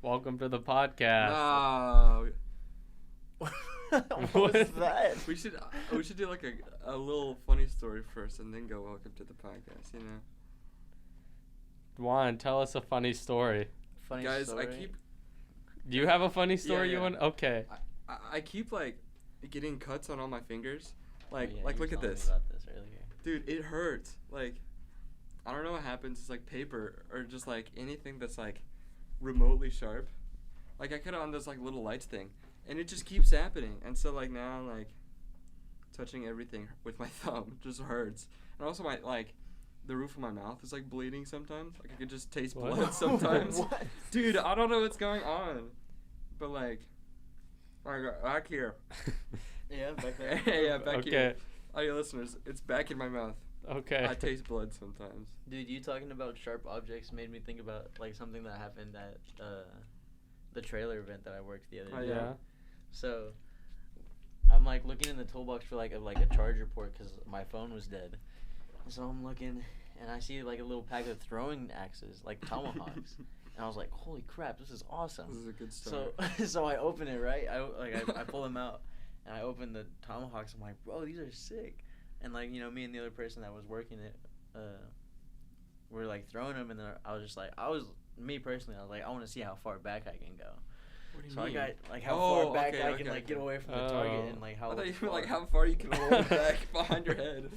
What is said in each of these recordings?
Welcome to the podcast. No. What was that? We should do like a little funny story first and then go welcome to the podcast, you know. Juan, tell us a funny story. Funny Guys, story? Do you have a funny story Yeah. you want? Okay. I keep like getting cuts on all my fingers. Like Oh, yeah, like you look at told me this. about this earlier. Dude, it hurts. Like I don't know what happens. It's like paper or just like anything that's like remotely sharp. Like I cut it on this like little lights thing and it just keeps happening. And so like now I'm like touching everything with my thumb just hurts. And also my like the roof of my mouth is like bleeding sometimes. Like I could just taste What? blood sometimes. What? Dude, I don't know what's going on. But like back here. Yeah, back there. Yeah, back Okay. here. All your listeners, it's back in my mouth. Okay. I taste blood sometimes. Dude, you talking about sharp objects made me think about like something that happened at the trailer event that I worked the other Oh, day. yeah. So I'm like looking in the toolbox for like a charger port because my phone was dead. So I'm looking and I see like a little pack of throwing axes, like tomahawks. And I was like, holy crap, this is awesome. This is a good start. So I open it, right? I pull them out and I open the tomahawks. I'm like, bro, these are sick. And like, you know, me and the other person that was working it, were like throwing them, and then I was just like, I was like, I want to see how far back I can go. What do you So mean? I got like how Oh, far back okay, I okay, can like get okay. away from the target Oh. and like how. I thought you far. meant like how far you can hold it back behind your head.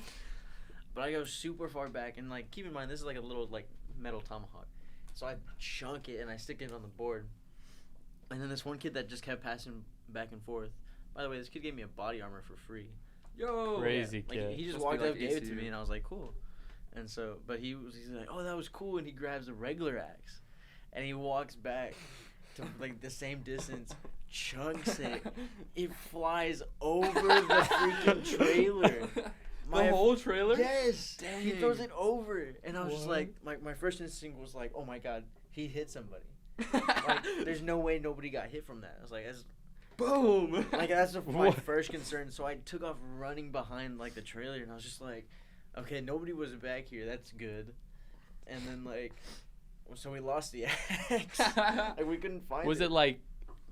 But I go super far back, and like keep in mind this is like a little like metal tomahawk, so I chunk it and I stick it on the board. And then this one kid that just kept passing back and forth. By the way, this kid gave me a body armor for free. Yo. Crazy Like kid. he just Must walked be, up, like, gave it to ACU. me, and I was like, cool. And so, but he's like, oh, that was cool, and he grabs a regular axe, and he walks back to like the same distance, chunks it. It flies over the freaking trailer. The whole trailer? Yes. Dang. He throws it over, and I was just What? like, my first instinct was like, oh my god, he hit somebody. Like, there's no way nobody got hit from that. I was like, that's Boom. like that's my What? first concern. So I took off running behind like the trailer, and I was just like, okay, nobody was back here. That's good. And then like, so we lost the axe. Like we couldn't find it. Was it like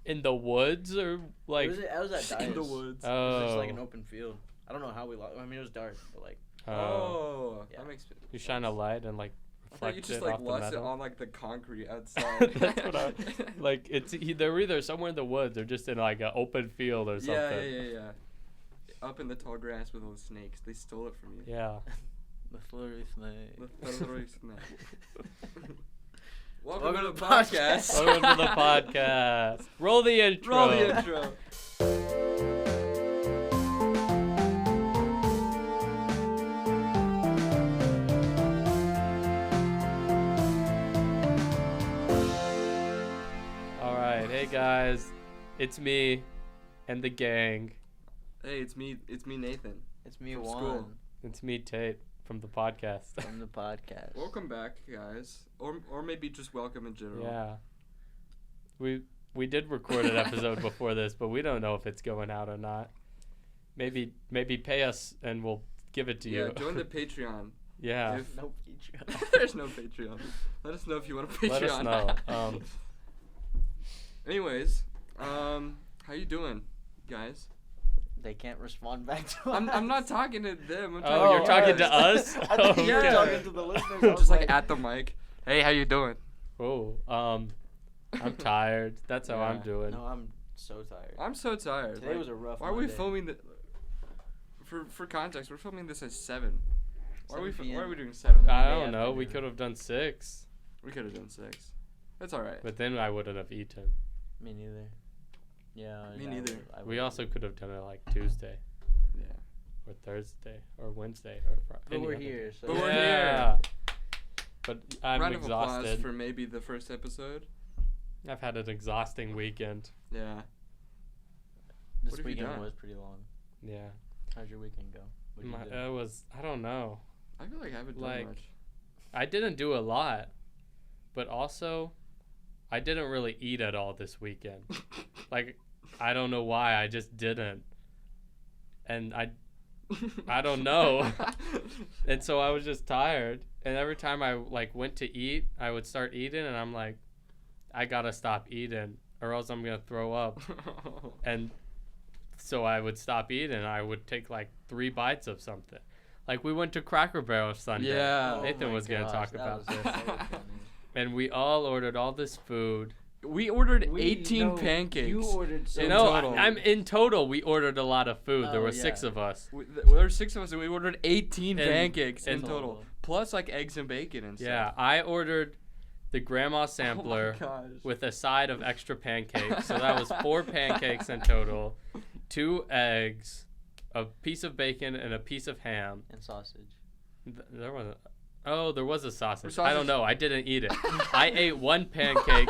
in the woods or like? I was at In the Dias. woods. It was just like Oh. an open field. I don't know how we lost. I mean, it was dark, but like. Oh, Yeah. that makes You shine a light and like I thought you reflect just it like off the lost it metal. on like the concrete outside. That's what I like. They're either somewhere in the woods or just in like an open field or something. Yeah. Up in the tall grass with all the snakes. They stole it from you. Yeah. The flurry snake. The federal snake. Welcome Welcome to to the the podcast. Welcome to the podcast. Roll the intro. Roll the intro. All right, hey guys, it's me and the gang. Hey, it's me, Nathan. It's me, From Juan, school. It's me, Tate, from the podcast. from the podcast. Welcome back, guys. Or maybe just welcome in general. Yeah. We did record an episode before this, but we don't know if it's going out or not. Maybe pay us and we'll give it to Yeah, you. join the Patreon. Yeah. If- No Patreon. There's no Patreon. Let us know if you want a Patreon. Let us know. Anyways, how you doing, guys? They can't respond back to us. I'm not talking to them. I'm talking Oh, you're talking to us? I thought you were Okay. talking to the listeners. I was just like at the mic. Hey, how you doing? Oh, I'm tired. That's how I'm Yeah. doing. No, I'm so tired. I'm so tired. Today Like, was a rough Why are we Monday. filming the? For context, we're filming this at 7. Why are we 7 p.m. doing 7? I Monday don't know. We afternoon. could have done 6, We could have done 6. That's all right. but then I wouldn't have eaten. Me neither. Yeah. Me yeah, neither. I We would. also could have done it like Tuesday Yeah. or Thursday or Wednesday or Friday. But we're here, so. But we're Yeah. But I'm Round of applause exhausted. for maybe the first episode. I've had an exhausting weekend. Yeah. This What have you weekend done? was pretty long. Yeah. How'd your weekend go? What'd you do? It was, I don't know. I feel like I haven't Like- done much. I didn't do a lot, but also I didn't really eat at all this weekend. Like, I don't know why. I just didn't. And I don't know. And so I was just tired. And every time I like went to eat, I would start eating and I'm like, I gotta stop eating or else I'm gonna throw up. And so I would stop eating. I would take like 3 bites of something. Like we went to Cracker Barrel Sunday. Yeah. Nathan was gonna talk that about was this. so funny. And we all ordered all this food. We ordered 18 pancakes. You ordered so In No, total. I'm in total. We ordered a lot of food. There Oh, were yeah. 6 of us. There were 6 of us, and we ordered 18 And- pancakes in and- total. Plus, like, eggs and bacon and stuff. Yeah, I ordered the grandma sampler Oh my gosh. with a side of extra pancakes. So that was 4 pancakes in total, 2 eggs, a piece of bacon, and a piece of ham. And sausage. There was there was a sausage. I Sausage. don't know. I didn't eat it. I ate 1 pancake,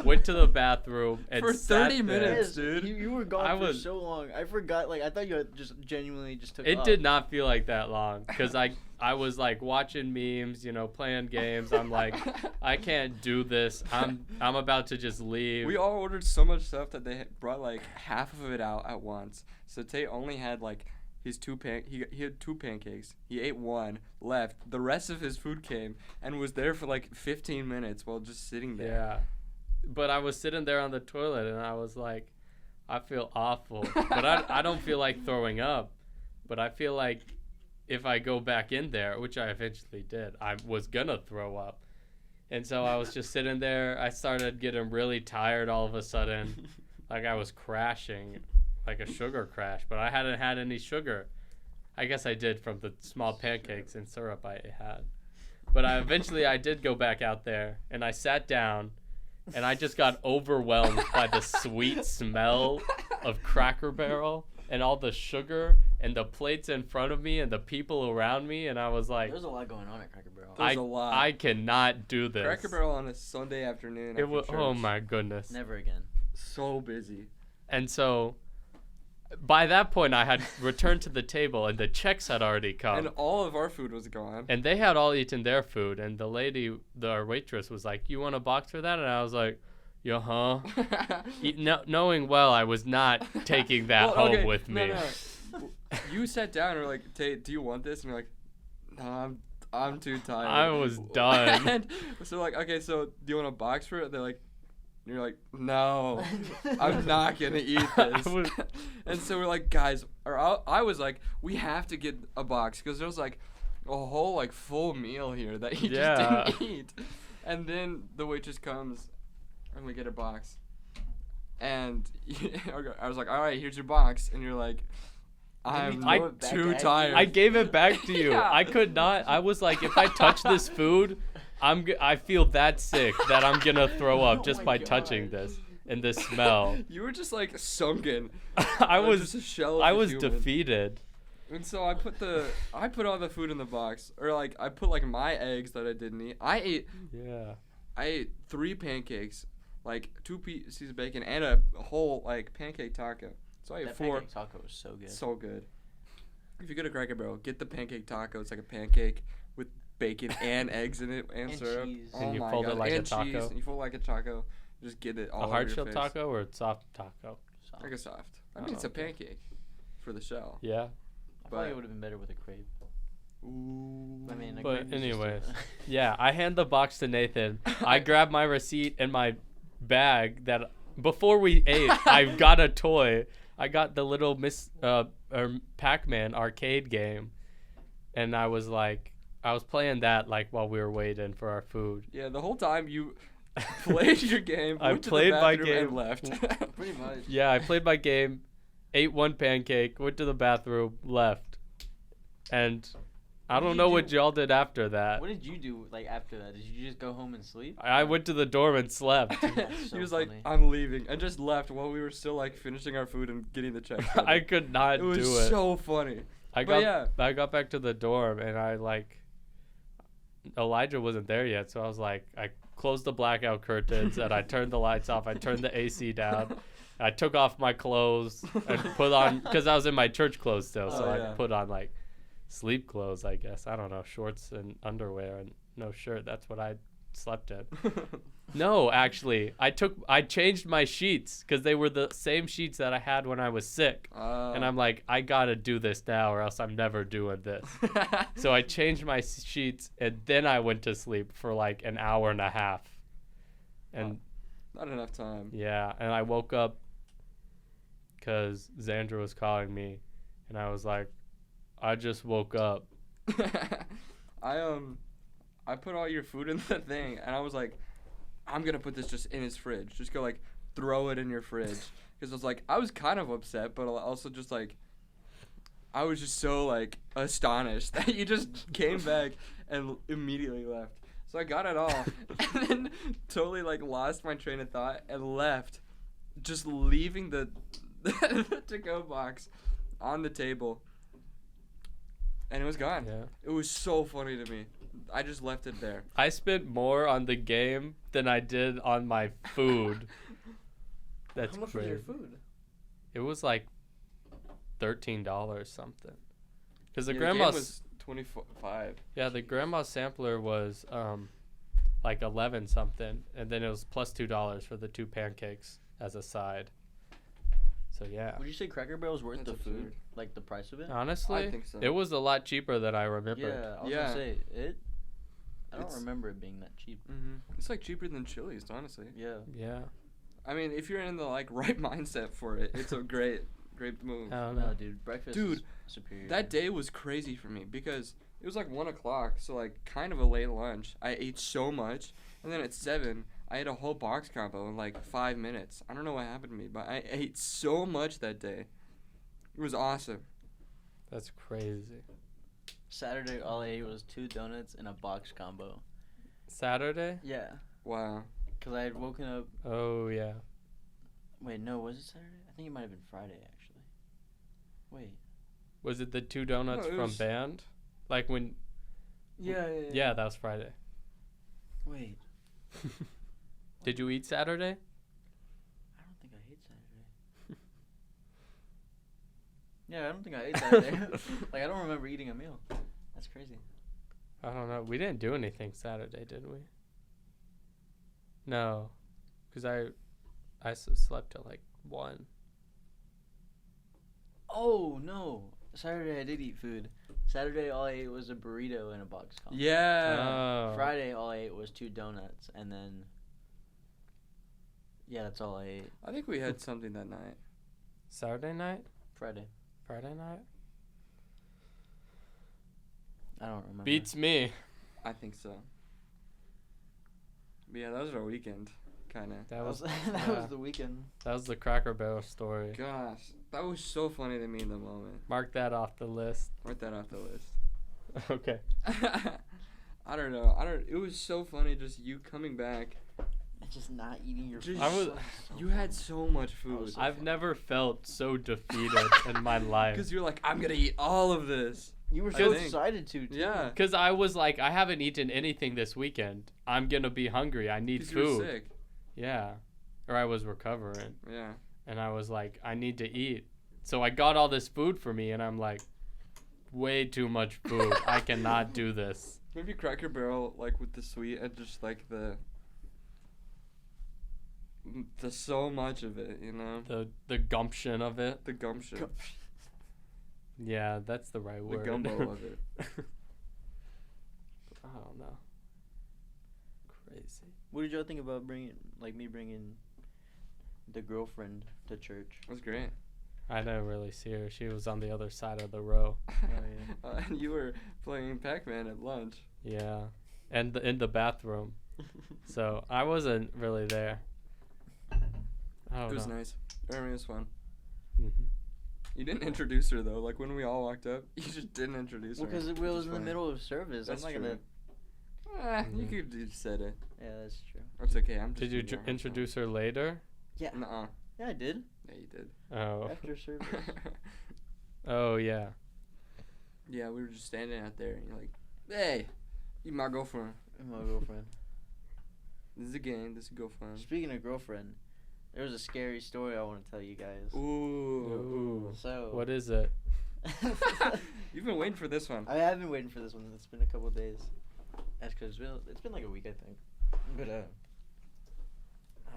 went to the bathroom, and For sat 30 there. minutes. dude. You were gone I for was- so long. I forgot. Like I thought you had just genuinely just took It off. did not feel like that long because I was like watching memes, playing games. I'm like, I can't do this. I'm about to just leave. We all ordered so much stuff that they had brought like half of it out at once. So Tate only had like his he had 2 pancakes. He ate 1, left. The rest of his food came and was there for like 15 minutes while just sitting there. Yeah. But I was sitting there on the toilet and I was like, I feel awful. But I don't feel like throwing up. But I feel like if I go back in there, which I eventually did, I was gonna throw up. And so I was just sitting there. I started getting really tired all of a sudden. Like I was crashing, like a sugar crash. But I hadn't had any sugar. I guess I did from the small pancakes and syrup I had. But eventually I did go back out there and I sat down and I just got overwhelmed by the sweet smell of Cracker Barrel and all the sugar and the plates in front of me and the people around me, and I was like, There's a lot going on at Cracker Barrel. There's a lot. I cannot do this. Cracker Barrel on a Sunday afternoon. It was, after oh church. my goodness. Never again. So busy. And so by that point I had returned to the table and the checks had already come. And all of our food was gone. And they had all eaten their food, and the lady, our waitress, was like, "You want a box for that?" And I was like, "Yeah, huh?" Knowing well, I was not taking that Well, home okay, with me. No. You sat down and were like, Tate, do you want this? And you're like, no, I'm too tired. I was done. And so like, okay, so do you want a box for it? They're like, and you're like, no, I'm not gonna eat this. And so we're like, guys, or I was like, we have to get a box because there was like a whole like full meal here that you Yeah. just didn't eat. And then the waitress comes and we get a box. And I was like, all right, here's your box. And you're like, I'm throw it back too at you? tired. I gave it back to you. Yeah. I could not. I was like, if I touch this food, I feel that sick that I'm gonna throw up Oh just my by God. touching this and this smell. You were just like sunken. I Like, was just a shell of I a was human. defeated. And so I put all the food in the box, or like I put like my eggs that I didn't eat. I ate 3 pancakes, like 2 pieces of bacon, and a whole like pancake taco. So I ate That 4. pancake taco was so good. So good. If you go to Cracker Barrel, get the pancake taco. It's like a pancake with bacon and eggs in it and, And syrup. cheese. Oh And you my fold it God. like a and taco? cheese. And you fold it like a taco. Just get it all A over hard your shell face. taco or a soft taco? Soft. Like a soft. I Oh, mean, it's a okay. pancake for the shell. Yeah. I but- thought it would have been better with a crepe. Ooh. I mean, a But crepe is just anyways, a- yeah, I hand the box to Nathan. I grab my receipt and my bag that before we ate, I got a toy. I got the little Pac-Man arcade game, and I was playing that like while we were waiting for our food. Yeah, the whole time you played your game, I went to played the my bathroom game. and left. Pretty much. Yeah, I played my game, ate 1 pancake, went to the bathroom, left, and I What don't did know you what do? y'all did after that. What did you do like after that? Did you just go home and sleep? I went to the dorm and slept. That's so He was like, funny. I'm leaving, and just left while we were still like finishing our food and getting the check. I could not It was do it. so funny. I but got yeah. I got back to the dorm and Elijah wasn't there yet, so I was like, I closed the blackout curtains and I turned the lights off. I turned the AC down. I took off my clothes and put on, because I was in my church clothes still, so Oh, I yeah. put on like sleep clothes, I guess. I don't know, shorts and underwear and no shirt. That's what I slept in. No, actually, I changed my sheets because they were the same sheets that I had when I was sick. And I'm like, I gotta do this now or else I'm never doing this. So I changed my sheets and then I went to sleep for like an hour and a half. And Not enough time. Yeah, and I woke up because Xandra was calling me, and I was like, I just woke up. I put all your food in the thing, and I was like, I'm gonna put this just in his fridge. Just go like throw it in your fridge, because I was like, I was kind of upset, but also just like, I was just so like astonished that you just came back and immediately left. So I got it all, and then totally like lost my train of thought and left, just leaving the to-go box on the table, and it was gone. Yeah. It was so funny to me. I just left it there. I spent more on the game than I did on my food. That's How much crazy. was your food? It was like $13 something. Because the Yeah, grandma's game was 25. yeah, the grandma's sampler was like 11 something, and then it was plus $2 for the 2 pancakes as a side. So yeah. Would you say Cracker Barrel's worth That's the food? absurd. Like the price of it? Honestly, I think so. it was a lot cheaper than I remembered. Yeah, I was Yeah. gonna say it. I don't It's- remember it being that cheap. It's like cheaper than Chili's, honestly. Yeah. Yeah. I mean, if you're in the like right mindset for it, it's a great move. I don't No, know. dude, breakfast Dude, is superior. That day was crazy for me because it was like 1 o'clock, so like kind of a late lunch. I ate so much, and then at 7, I ate a whole box combo in like 5 minutes. I don't know what happened to me, but I ate so much that day. It was awesome. That's crazy. Saturday, all I ate was 2 donuts and a box combo. Saturday? Yeah, Wow. because I had woken up. Oh yeah. Wait, no, was it Saturday? I think it might have been Friday, actually. Wait. Was it the 2 donuts No, it from was- band? Like when? Yeah. Yeah, that was Friday. Wait, Did you eat Saturday? I don't think I ate Saturday. Yeah, I don't think I ate Saturday. Like, I don't remember eating a meal. That's crazy. I don't know. We didn't do anything Saturday, did we? No, because I slept till like 1. Oh, no. Saturday, I did eat food. Saturday, all I ate was a burrito and a box combo. Yeah. Oh. Friday, all I ate was 2 donuts, and then... Yeah, that's all I ate. I think we had something that night. Saturday night? Friday. Friday night? I don't remember. Beats me. I think so. But yeah, that was our weekend, kind of. That was that yeah. was the weekend. that was the Cracker Barrel story. Gosh, that was so funny to me in the moment. Mark that off the list. Mark that off the list. Okay. I don't know. It was so funny just you coming back. And just not eating your Just- food. I was- You had so much food. was so I've funny. never felt so defeated in my life. Because you're like, I'm gonna eat all of this. You were I so think. excited to, too. Yeah. Because I was like, I haven't eaten anything this weekend. I'm gonna be hungry. I need 'Cause you were food. sick. Yeah. Or I was recovering. Yeah. And I was like, I need to eat. So I got all this food for me, and I'm like, way too much food. I cannot do this. Maybe Cracker Barrel, like with the sweet and just like the so much of it, you know? The gumption of it. The gumption. Yeah, that's the right The word. gumbo of it. I don't know. Crazy. What did y'all think about me bringing the girlfriend to church? It was great. I didn't really see her. She was on the other side of the row. yeah. And you were playing Pac-Man at lunch. Yeah. And in the bathroom. So I wasn't really there. I don't It was know. nice. I mean, it was fun. Mm-hmm. You didn't introduce her though. Like when we all walked up, you just didn't introduce Well, her. because it which was is in the funny. middle of service. That's I'm not true. gonna. You Mhm. could have said it. Yeah, that's true. It's okay. I'm just. Did you giving her a hard introduce her later? Yeah. time. Nuh-uh. Yeah, I did. Yeah, you did. Oh. After service. Oh, yeah. Yeah, we were just standing out there, and you're like, "Hey, you my girlfriend. And my girlfriend. This is a game. This is girlfriend." Speaking of girlfriend, there was a scary story I want to tell you guys. Ooh. So. What is it? You've been waiting for this one. I have been waiting for this one. It's been a couple of days. That's because it's been like a week, I think. But oh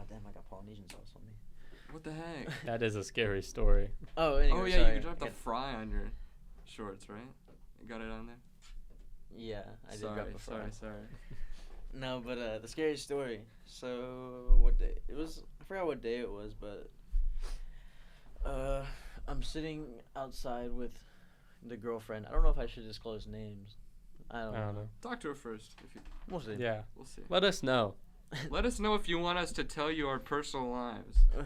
damn, I got Polynesian sauce on me. What the heck? That is a scary story. Oh, anyway, Oh yeah, sorry. you dropped the Okay. fry on your shorts, right? You got it on there. Yeah, I did sorry, drop the fry. sorry. No, but the scariest story. So what day it was? I forgot what day it was, but I'm sitting outside with the girlfriend. I don't know if I should disclose names. I don't know. Talk to her first. If you, We'll see. Yeah. we'll see. Let us know. Let us know if you want us to tell you our personal lives. No,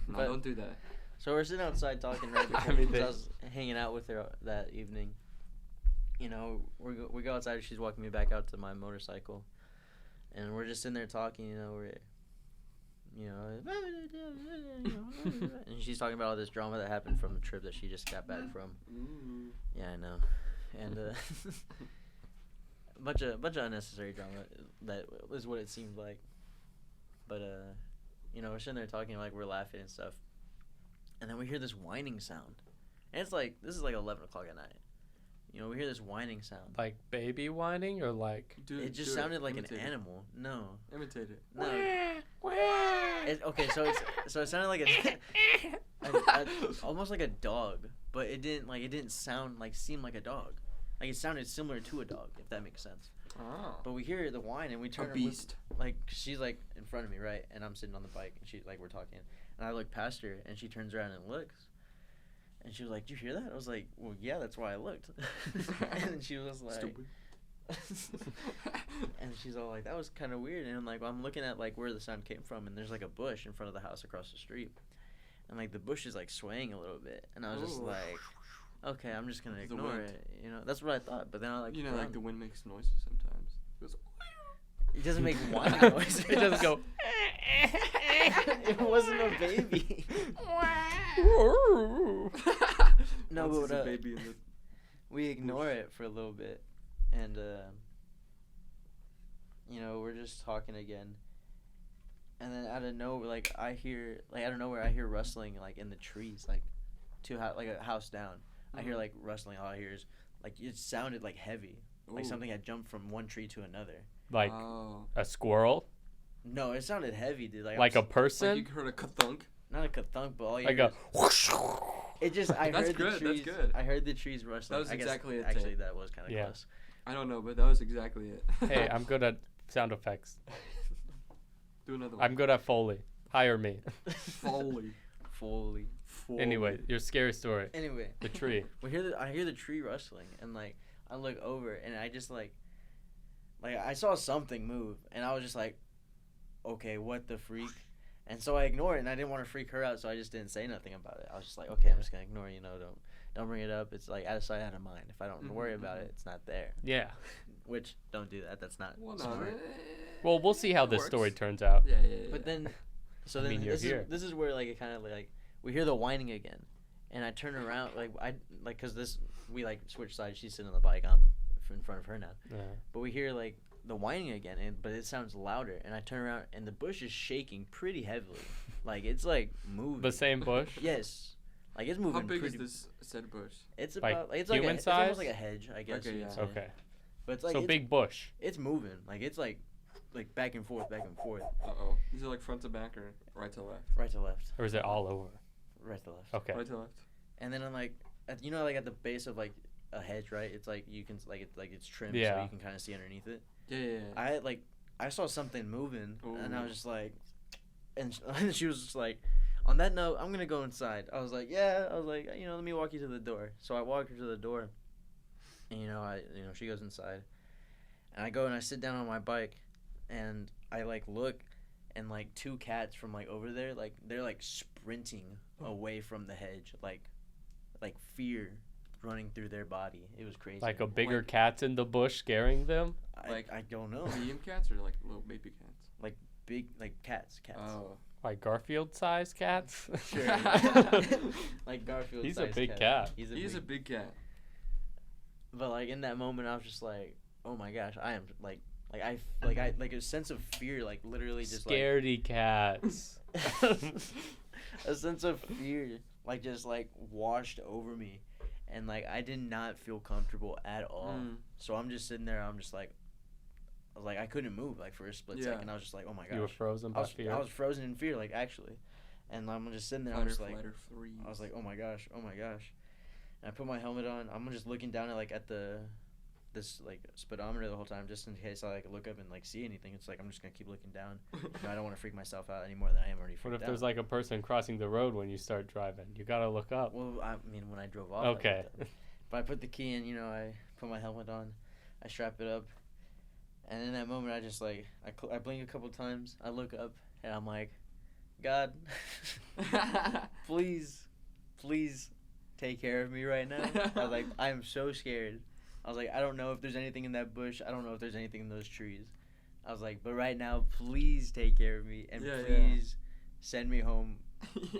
But- don't do that. So we're sitting outside talking right I before mean, because I was hanging out with her that evening. You know, we go outside. She's walking me back out to my motorcycle, and we're just sitting there talking. And she's talking about all this drama that happened from the trip that she just got back from. Ooh. Yeah, I know, and a bunch of unnecessary drama. That was what it seemed like. But we're sitting there talking like we're laughing and stuff. And then we hear this whining sound. And it's like, this is like 11 o'clock at night. We hear this whining sound. Like baby whining or like? It just sounded like an animal. No. Imitate it. No. Okay, so it sounded like almost like a dog, but it didn't seem like a dog. Like it sounded similar to a dog, if that makes sense. Oh. But we hear the whine and we turn. A beast. She's like in front of me, right? And I'm sitting on the bike, and she's like, we're talking. And I look past her, and she turns around and looks. And she was like, "Did you hear that?" I was like, "Well, yeah, that's why I looked." And she was like, Stupid. and she's all like, "That was kind of weird." And I'm like, I'm looking at like where the sound came from, and there's like a bush in front of the house across the street, and like the bush is like swaying a little bit, and I was just Ooh. like, "Okay, I'm just gonna The ignore wind. it." That's what I thought. But then I like, like the wind makes noises sometimes. It goes. it doesn't make whining noise. It doesn't go. It wasn't a baby. No, Once but it's a baby in the we ignore it for a little bit, and we're just talking again, and then out of nowhere, I hear rustling like in the trees, like like a house down. I hear like rustling. All I hear is like it sounded like heavy, like Ooh. something had jumped from one tree to another. Like Oh. a squirrel? No, it sounded heavy, dude. Like a person? Like you heard a ka-thunk? not a ka-thunk, but all you Like hear a is- It just I That's heard good, the that's trees. good. I heard the trees rustling. That was I guess exactly it, Actually, Tate. that was kind of Yeah. close. I don't know, but that was exactly it. Hey, I'm good at sound effects. Do another one. I'm good at Foley. Hire me. Foley. Foley. Anyway, your scary story. Anyway, The tree. I hear the tree rustling, and like I look over, and I just like I saw something move, and I was just like, okay, what the freak? And so I ignored it, and I didn't want to freak her out, so I just didn't say nothing about it. I was just like, okay, I'm just gonna ignore it, don't bring it up. It's like out of sight, out of mind. If I don't worry about it, it's not there. Yeah. Which don't do that. That's not Well, no, smart. Well, we'll see how It this works. story turns out. Yeah. But then, so I then mean, you're this here. is where like it kind of like we hear the whining again, and I turn around because we like switch sides. She's sitting on the bike. I'm in front of her now. But we hear like the whining again, but it sounds louder. And I turn around, and the bush is shaking pretty heavily. Like it's like moving. The same bush? Yes, like it's moving. How big pretty, is this said bush? It's Like about it's like human it's size? almost like a hedge, I guess. Okay, you yeah. could say. Okay. But it's like So it's, big bush. it's moving. Like it's like back and forth, back and forth, Uh-oh. These are like front to back or right to left? right to left, Or is it all over? right to left. Okay. Right to left. And then I'm like, at the base of like a hedge, right? It's like you can it's trimmed, so Yeah. you can kind of see underneath it. Yeah. I saw something moving, and I Ooh. was just like, and she was just like, on that note, I'm gonna go inside. I was like, yeah. I was like, let me walk you to the door. So I walk her to the door, and she goes inside, and I go and I sit down on my bike, and I like look, and like two cats from like over there, like they're like sprinting away from the hedge, like fear running through their body. It was crazy. Like a bigger Like- cat's in the bush scaring them? I don't know. Medium cats or like little baby cats? Big like cats. Oh. Like Garfield-sized cats? Sure. Like Garfield. He's a big cat. He's He's a big cat. But like in that moment, I was just like, oh my gosh, I am like I a sense of fear, like literally just Scaredy cats. a sense of fear, like just like washed over me, and like I did not feel comfortable at all. So I'm just sitting there. I'm just like, I was like, I couldn't move like for a split second. I was just like, oh my gosh. You were frozen by fear? I was frozen in fear, like actually, and I'm just sitting there. Fight I'm or just like, flight or freeze. I was like, oh my gosh. And I put my helmet on. I'm just looking down at at the this like speedometer the whole time just in case I like look up and like see anything. It's like I'm just gonna keep looking down. I don't want to freak myself out any more than I am already freaked What if out. there's like a person crossing the road when you start driving? You gotta look up. Well, I mean when I drove off. Okay. But I put the key in. I put my helmet on. I strap it up. And in that moment, I just like I blink a couple times. I look up and I'm like, God, please take care of me right now. I was like, I am so scared. I was like, I don't know if there's anything in that bush. I don't know if there's anything in those trees. I was like, but right now, please take care of me and please send me home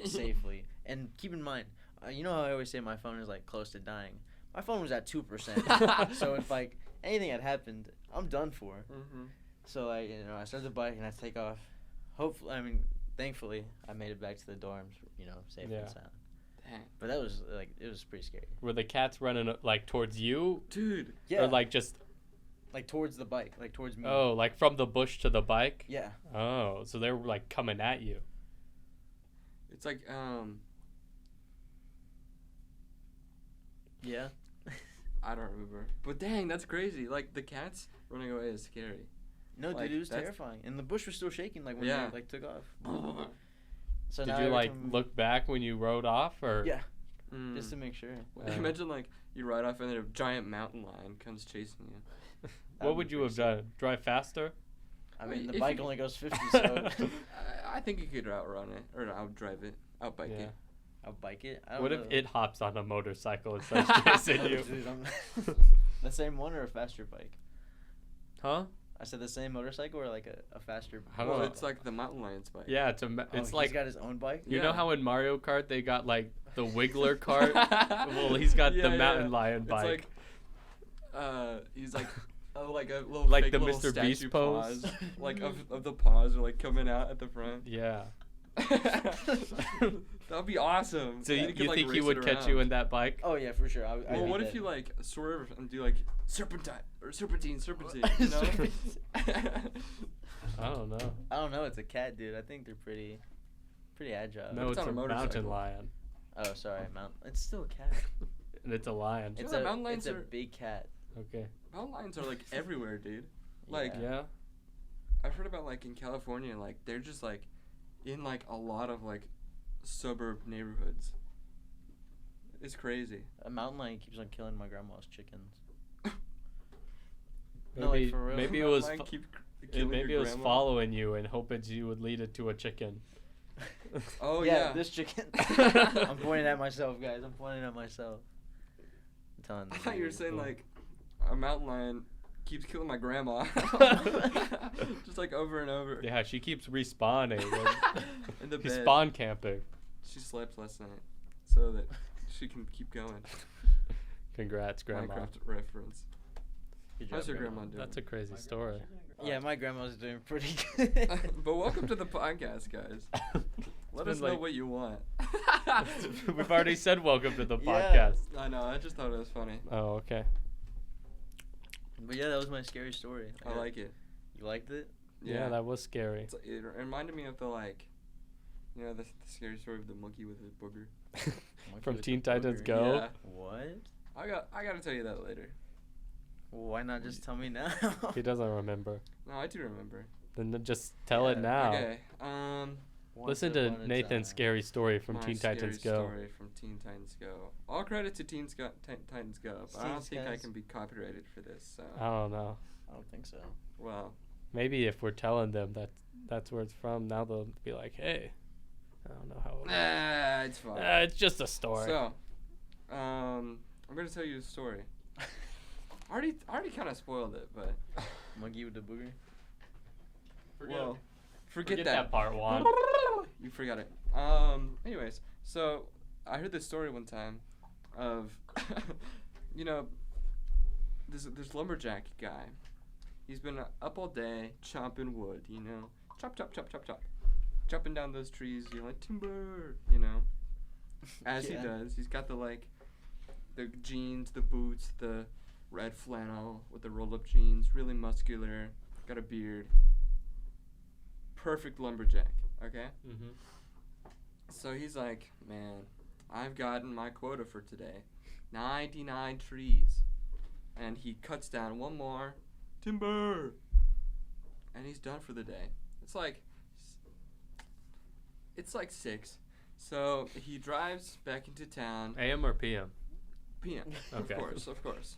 safely. And keep in mind, you know how I always say my phone is like close to dying. My phone was at 2%. So if like anything had happened, I'm done for. Mm-hmm. So I started the bike and I take off. Thankfully, I made it back to the dorms, safe and sound. Dang. But that was it was pretty scary. Were the cats running like towards you? Dude. Yeah. Or like just like towards the bike, like towards me. Oh, like from the bush to the bike? Yeah. Oh, so they were like coming at you. It's like Yeah. I don't remember. But dang, that's crazy. Like the cats running away is scary. No, Like, dude, it was that's- terrifying. And the bush was still shaking like when Yeah. they like took off. So Did now you every like time- look back when you rode off or? Yeah, Mm. just to make sure. Imagine like you ride off and then a giant mountain lion comes chasing you. What would you have done? Drive faster? I mean, the If bike you- only goes 50, so I think you could outrun it or outdrive it, outbike Yeah. it. I'll bike it. I don't What know. if it hops on a motorcycle and starts chasing you? Dude, the same one or a faster bike? Huh? I said the same motorcycle or like a faster. I don't Well, know. it's like the mountain lion's bike. Yeah, it's He's like got his own bike. you know Yeah. how in Mario Kart they got like the Wiggler cart? Well, he's got the mountain lion bike. It's like, he's like, like a little Like fake the little Mr. Beast statue pose? paws, like of the paws are like coming out at the front. Yeah. That'd be awesome. So you could, like, think he race would it catch you around. in that bike? Oh yeah, for sure. Well, what if you like swerve and do like serpentine, you know? I don't know. I don't know. It's a cat, dude. I think they're pretty agile. No, it's it's on a a mountain motorcycle. lion. Oh, sorry, It's still a cat. And it's a lion. You It's know a that mountain lions it's a are- big cat. Okay. Mountain lions are like everywhere, dude. Like Yeah. I've heard about like in California, like they're just like in like a lot of like suburb neighborhoods. It's crazy. A mountain lion keeps on killing my grandma's chickens. Maybe, No, like, for real. maybe it Mountain was lion fo- killing maybe it your was grandma. following you and hoping you would lead it to a chicken. Oh yeah, yeah. this chicken. I'm pointing at myself, guys. I'm pointing at myself. I'm telling I them, thought you were dude. saying like a mountain lion keeps killing my grandma. Just like over and over. Yeah, she keeps respawning. In the She's bed. spawn camping. She slept last night so that she can keep going. Congrats, Grandma. Minecraft reference. Good How's job, your grandma doing? That's a crazy story. Yeah, my grandma's doing pretty good. But welcome to the podcast, guys. Let us been know like- what you want. We've already said welcome to the Yeah. podcast. I know. I just thought it was funny. Oh, okay. But yeah, that was my scary story. I like it. You liked it? Yeah, that was scary. It reminded me of the the scary story of the monkey with the booger. Monkey From with Teen the Titans booger. Go. Yeah. What? I got to tell you that later. Well, why not just tell me now? He doesn't remember. No, I do remember. Then just tell it Yeah, now. Okay. Once Listen to upon a Nathan's time. scary story from My Teen Titans scary Go. story from Teen Titans Go. All credit to Titans Go, but I don't think I Guys. can be copyrighted for this. So, I don't know. I don't think so. well, Maybe if we're telling them that's where it's from, now they'll be like, hey, I don't know how. it's fine. It's just a story. So, I'm gonna tell you a story. I already kind of spoiled it, but Monkey with the booger. well, forget that part, Juan. You forgot it. Anyways, so I heard this story one time of, this lumberjack guy. He's been up all day chopping wood, chop, chop, chop, chop, chop, chopping down those trees. You're like timber, As he Yeah. does, he's got the jeans, the boots, the red flannel with the rolled up jeans, really muscular, got a beard. Perfect lumberjack, okay? Mm-hmm. So he's like, man, I've gotten my quota for today. 99 trees. and he cuts down one more timber, and he's done for the day. It's like 6. So he drives back into town. AM or PM? PM. Okay. Of course.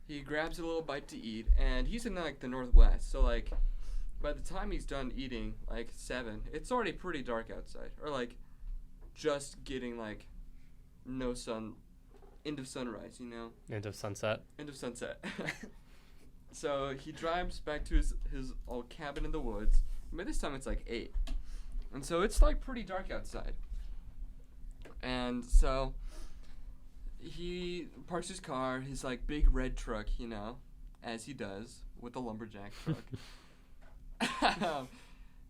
He grabs a little bite to eat, and he's in like the northwest. So like, by the time he's done eating, like 7, it's already pretty dark outside, or like, just getting like, no sun, end of sunrise, you know. End of sunset. End of sunset. So he drives back to his old cabin in the woods. By this time it's like 8, and so it's like pretty dark outside. And so he parks his car, his like big red truck, you know, as he does with a lumberjack truck.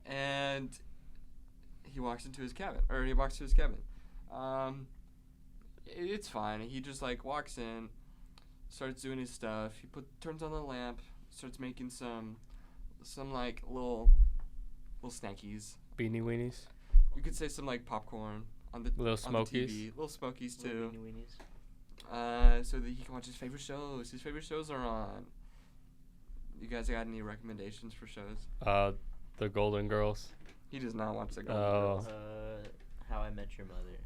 And he walks to his cabin. It's fine. He just like walks in, starts doing his stuff. He turns on the lamp, starts making some like little snackies. Beanie weenies. You could say some like popcorn on the Little on smokies. the TV. Little smokies too. Little weenies. So that he can watch his favorite shows. His favorite shows are on. You guys got any recommendations for shows? The Golden Girls. He does not watch the Golden Oh. Girls. How I Met Your Mother.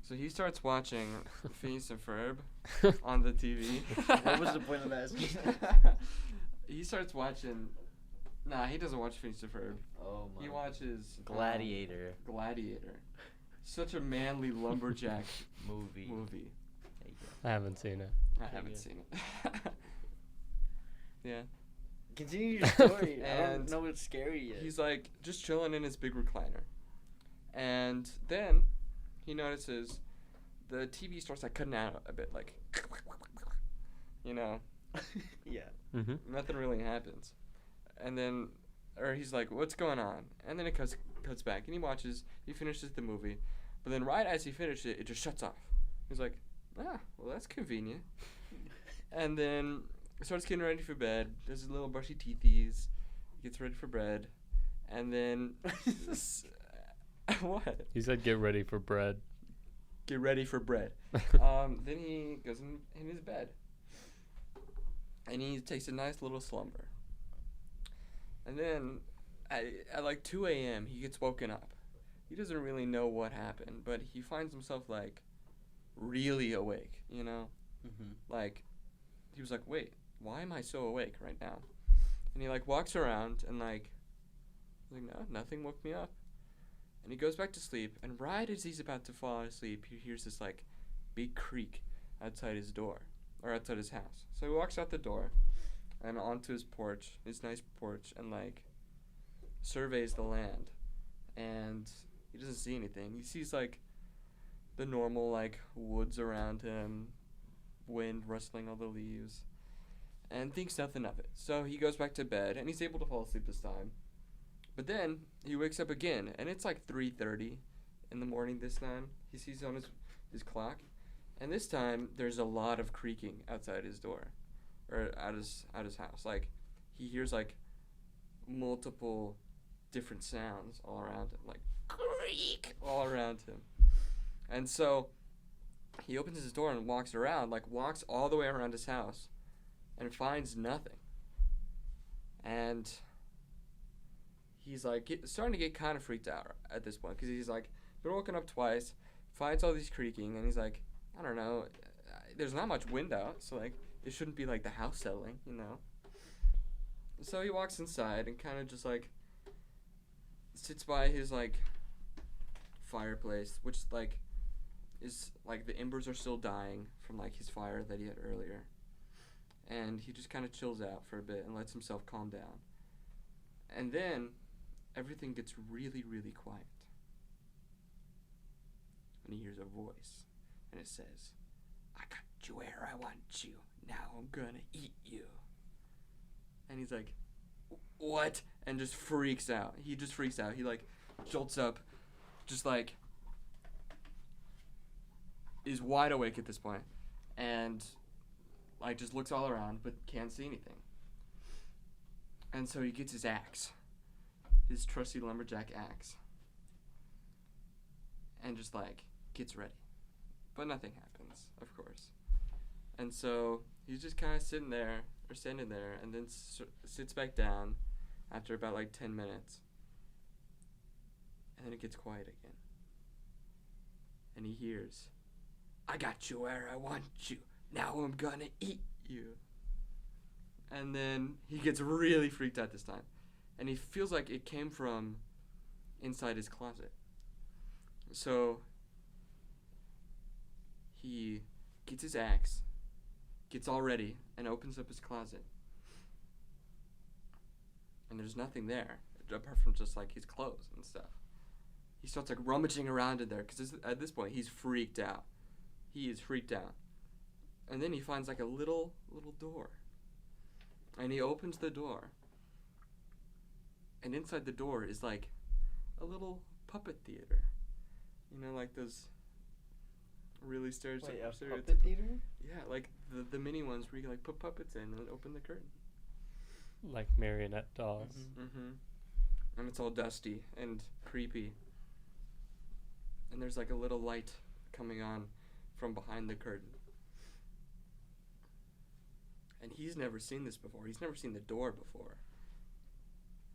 So he starts watching Phineas and Ferb on the TV. What was the point of asking? He starts watching. Nah, he doesn't watch Phineas and Ferb. Oh my. He watches Gladiator. Gladiator. Such a manly lumberjack movie. There you go. I haven't seen it. I haven't seen it. Yeah. Continue your story. I And don't know what's scary yet. He's like just chilling in his big recliner. And then he notices the TV starts like cutting out a bit, like, you know, Yeah. Mm-hmm. nothing really happens. And then, or he's like, what's going on? And then it cuts back, and he finishes the movie. But then right as he finished it, it just shuts off. He's like, well, that's convenient. And then starts getting ready for bed, does his little brushy teethies, gets ready for bed, and then, what? He said get ready for bread. Get ready for bread. Then he goes in his bed, and he takes a nice little slumber. And then at like 2 a.m. he gets woken up. He doesn't really know what happened, but he finds himself like really awake, you know? Mm-hmm. Like, he was like, wait, why am I so awake right now? And he like walks around and like no, nothing woke me up. And he goes back to sleep, and right as he's about to fall asleep, he hears this like big creak outside his door, or outside his house. So he walks out the door and onto his porch, his nice porch, and like surveys the land. And he doesn't see anything. He sees like the normal like woods around him, wind rustling all the leaves, and thinks nothing of it. So he goes back to bed, and he's able to fall asleep this time. But then he wakes up again, and it's like 3:30 in the morning this time. He sees on his clock, and this time there's a lot of creaking outside his door, or out his house. Like, he hears like multiple different sounds all around him, like creak all around him. And so he opens his door and walks around, like walks all the way around his house, and finds nothing. And he's like starting to get kind of freaked out at this point, because he's like been woken up twice, finds all these creaking, and he's like, I don't know, there's not much wind out, so like it shouldn't be like the house settling, you know. So he walks inside and kind of just like sits by his like fireplace, which like is like the embers are still dying from like his fire that he had earlier. And he just kind of chills out for a bit and lets himself calm down. And then everything gets really, really quiet. And he hears a voice, and it says, I got you where I want you. Now I'm gonna eat you. And he's like, what? And just freaks out. He just freaks out. He like jolts up, just like is wide awake at this point, and like just looks all around but can't see anything. And so he gets his axe, his trusty lumberjack axe, and just like gets ready. But nothing happens, of course. And so he's just kind of standing there, and then sits back down after about like 10 minutes. And then it gets quiet again. And he hears, "I got you where I want you. Now I'm gonna eat you." And then he gets really freaked out this time. And he feels like it came from inside his closet. So he gets his axe, gets all ready, and opens up his closet. And there's nothing there, apart from just like his clothes and stuff. He starts like rummaging around in there, because at this point he's freaked out. He is freaked out. And then he finds like a little door. And he opens the door. And inside the door is like a little puppet theater. You know, like those really stereotypical. Wait, a puppet theater? Yeah, like the mini ones where you can like put puppets in and then open the curtain. Like marionette dolls. Mm-hmm. And it's all dusty and creepy. And there's like a little light coming on from behind the curtain. And he's never seen this before. He's never seen the door before.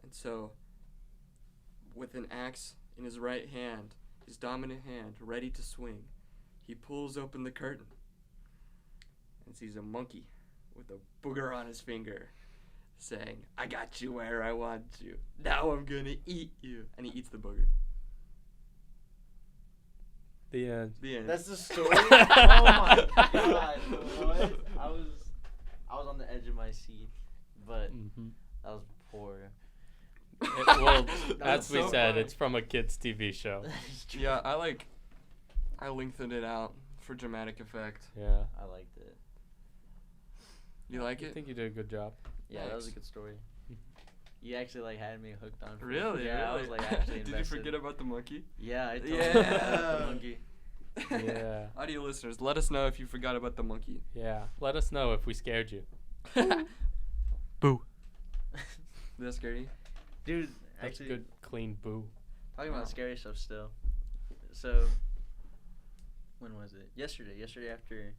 And so, with an axe in his right hand, his dominant hand, ready to swing, he pulls open the curtain and sees a monkey with a booger on his finger saying, "I got you where I want you. Now I'm gonna eat you." And he eats the booger. The end. The end. That's the story? Oh my god. What? I was on the edge of my seat, but that was poor. Well, That as was we so said, funny. it's from a kid's TV show. Yeah, I lengthened it out for dramatic effect. Yeah. I liked it. You like I it? think you did a good job. Yeah, that was a Thanks. good story. You actually like had me hooked on. Really? Yeah, I really? was like actually invested. Did you forget about the monkey? Yeah, I totally Yeah. forgot about the monkey. Yeah. Audio listeners, let us know if you forgot about the monkey. Yeah. Let us know if we scared you. Boo. Did that scare you? Dude, That's actually, good, clean boo. talking Wow. about scary stuff still. So, when was it? Yesterday after,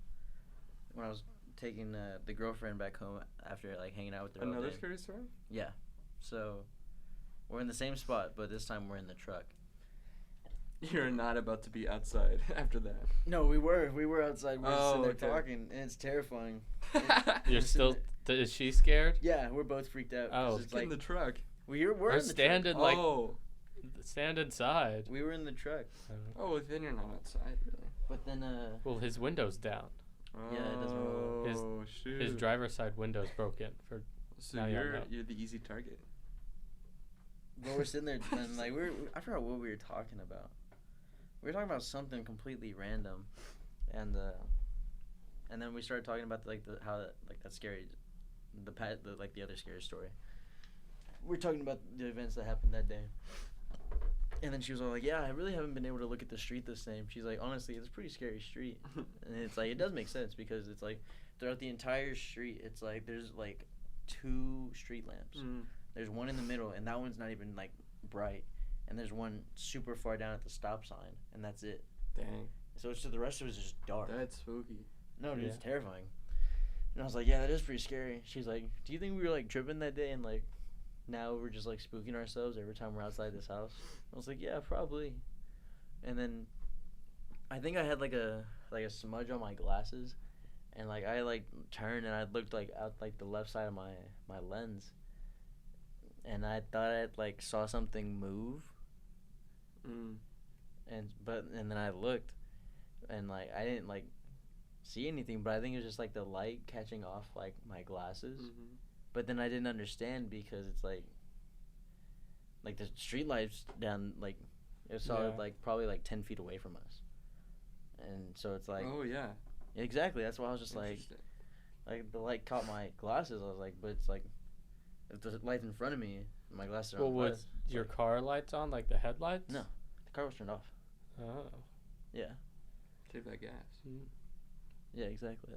when I was taking the girlfriend back home after like hanging out with her all Another day. scary story? Yeah. So, we're in the same spot, but this time we're in the truck. You're not about to be outside after that. No, we were outside. We were Oh, sitting there okay. talking, and it's terrifying. You're still. Is she scared? Yeah, we're both freaked out. 'cause Oh. it's Get in like the truck. we're Or in the stand truck. in like Oh. stand inside. We were in the truck, Oh, well, then you're not outside, really. but then Well, his window's down. Yeah, it doesn't roll. Oh, shoot. His driver's side window's broken. For So now y'all know. you're the easy target. but we're sitting there and like I forgot what we were talking about. We were talking about something completely random, and then we started talking about how that scary, the other scary story. We're talking about the events that happened that day. And then she was all like, "Yeah, I really haven't been able to look at the street the same." She's like, "Honestly, it's a pretty scary street." And it's like, it does make sense because it's like throughout the entire street, it's like there's like 2 street lamps. Mm. There's one in the middle, and that one's not even like bright. And there's one super far down at the stop sign, and that's it. Dang. So the rest of it is just dark. That's spooky. No, dude, it's Yeah. terrifying. And I was like, "Yeah, that is pretty scary." She's like, "Do you think we were like tripping that day and like now we're just like spooking ourselves every time we're outside this house?" I was like, "Yeah, probably." And then I think I had like a smudge on my glasses, and like I like turned and I looked like out like the left side of my lens, and I thought I like saw something move, Mm. and then I looked, and like I didn't like see anything, but I think it was just like the light catching off like my glasses. Mm-hmm. But then I didn't understand because it's like the street lights down like it was solid Yeah. like probably like 10 feet away from us, and so it's like Oh, yeah. exactly that's why I was just like Interesting. the light caught my glasses. I was like, but it's like if the light's in front of me, my glasses are well, on. was your car lights on, like the headlights? No. The car was turned off. Oh. Yeah. Save that gas. Yeah, exactly.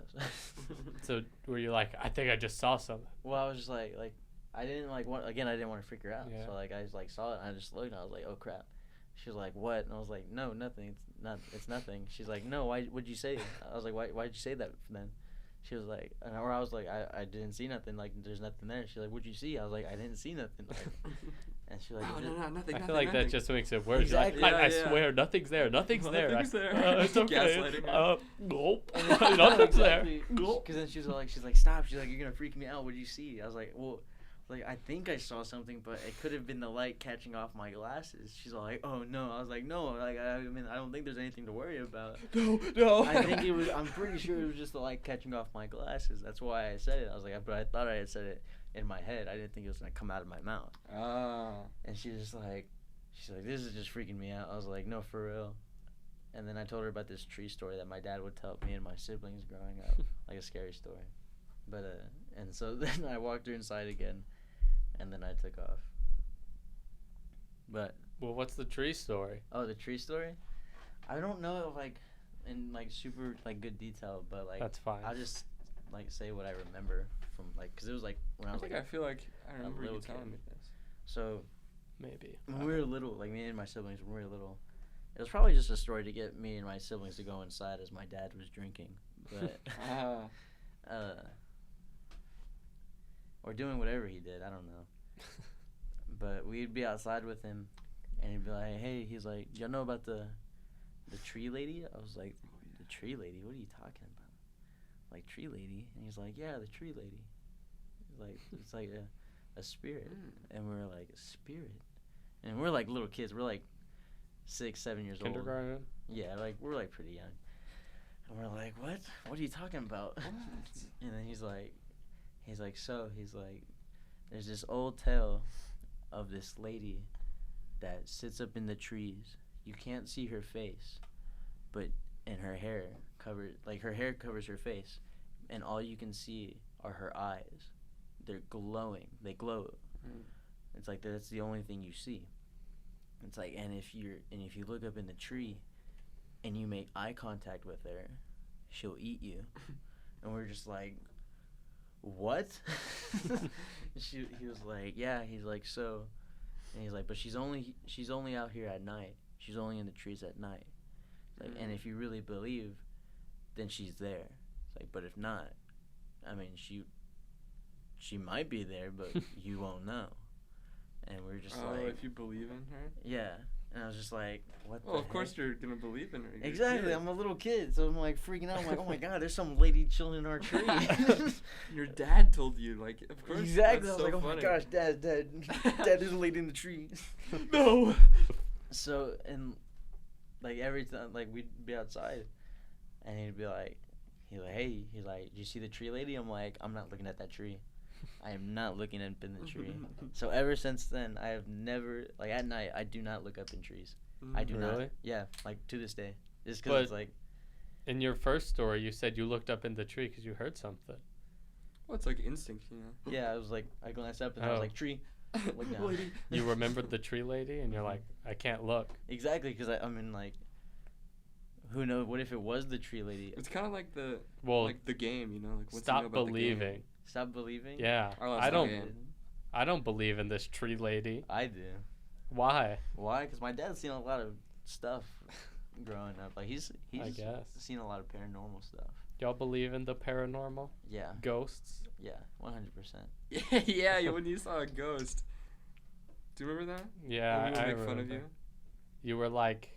So were you like, I think I just saw something? Well, I was just like I didn't like want again. I didn't want to freak her out. Yeah. So like I just like saw it and I just looked and I was like, oh crap. She was like, what? And I was like, no, nothing. It's nothing. She's like, no. Why would you say it? I was like, why'd you say that then? She was like, or I was like, I didn't see nothing. Like, there's nothing there. She's like, what'd you see? I was like, I didn't see nothing. Like, and she's like, no, nothing. I feel like that just makes it worse. Exactly. I swear, nothing's there. Nothing's there. Nothing's there. It's okay. Gaslighting her. Nope. No, Nothing's there. exactly. Nope. Because then she's like, stop. She's like, you're gonna freak me out. What'd you see? I was like, well, like I think I saw something, but it could have been the light catching off my glasses. She's all like, oh no. I was like, no. Like I mean, I don't think there's anything to worry about. No. I think it was. I'm pretty sure it was just the light catching off my glasses. That's why I said it. I was like, but I thought I had said it in my head. I didn't think it was gonna come out of my mouth. Ah. And she's like, this is just freaking me out. I was like, no, for real. And then I told her about this tree story that my dad would tell me and my siblings growing up, like a scary story. But and so then I walked her inside again, and then I took off. But Well, what's the tree story? oh, the tree story? I don't know if like in like super like good detail, but like That's fine. I'll just like say what I remember from like because it was like when I I was think like I feel like I remember you little telling kid. me this. so. Maybe. When we were little, like me and my siblings, when we were little, it was probably just a story to get me and my siblings to go inside as my dad was drinking, but or doing whatever he did. I don't know. But we'd be outside with him, and he'd be like, "Hey," he's like, "Y'all know about the tree lady?" I was like, "The tree lady? What are you talking about?" Like tree lady, and he's like, "Yeah, the tree lady." Like it's like a spirit, and we're like a spirit, and we're like little kids. We're like 6, 7 years old. Kindergarten? Yeah, like we're like pretty young, and we're like, what? What are you talking about? And then he's like, there's this old tale of this lady that sits up in the trees. You can't see her face, but and her hair covers her face, and all you can see are her eyes. They're glowing. They glow. It's like that's the only thing you see. It's like, and if you look up in the tree, and you make eye contact with her, she'll eat you. And we're just like, what? He was like, yeah. He's like, so, and he's like, but she's only out here at night. She's only in the trees at night. Like, and if you really believe, then she's there. It's like, but if not, I mean, she might be there, but you won't know. And we're just like, if you believe in her? Yeah. And I was just like, what the Well, of heck? course you're going to believe in her. You're a Exactly. kid. I'm a little kid, so I'm like freaking out. I'm like, oh my god, there's some lady chilling in our tree. Your dad told you, like, of course. Exactly. I That's was so like, oh funny. my gosh, dad, there's a lady in the tree. No. So, and like every time, like we'd be outside, and he'd be like, hey, he's like, did you see the tree lady? I'm like, I'm not looking at that tree. I am not looking up in the tree. So ever since then, I have never, like at night, I do not look up in trees. I do not. Really? Yeah, like to this day. Just because it's like. In your first story, you said you looked up in the tree because you heard something. Well, it's like instinct, you know? Yeah, I was like, I glanced up and I was Oh. like, tree. Look down. Lady. You remembered the tree lady, and you're like, I can't look. Exactly, because I mean, like, who knows? What if it was the tree lady? It's kind of like the Well, like the game, you know? Like, what's stop believing. Stop believing? Yeah, Our last I don't. game. I don't believe in this tree lady. I do. Why? Why? Because my dad's seen a lot of stuff growing up. Like, he's I guess. seen a lot of paranormal stuff. Y'all believe in the paranormal? Yeah. Ghosts? Yeah, 100%. Yeah, when you saw a ghost. Do you remember that? Yeah, When we would I make remember. fun of you. You were like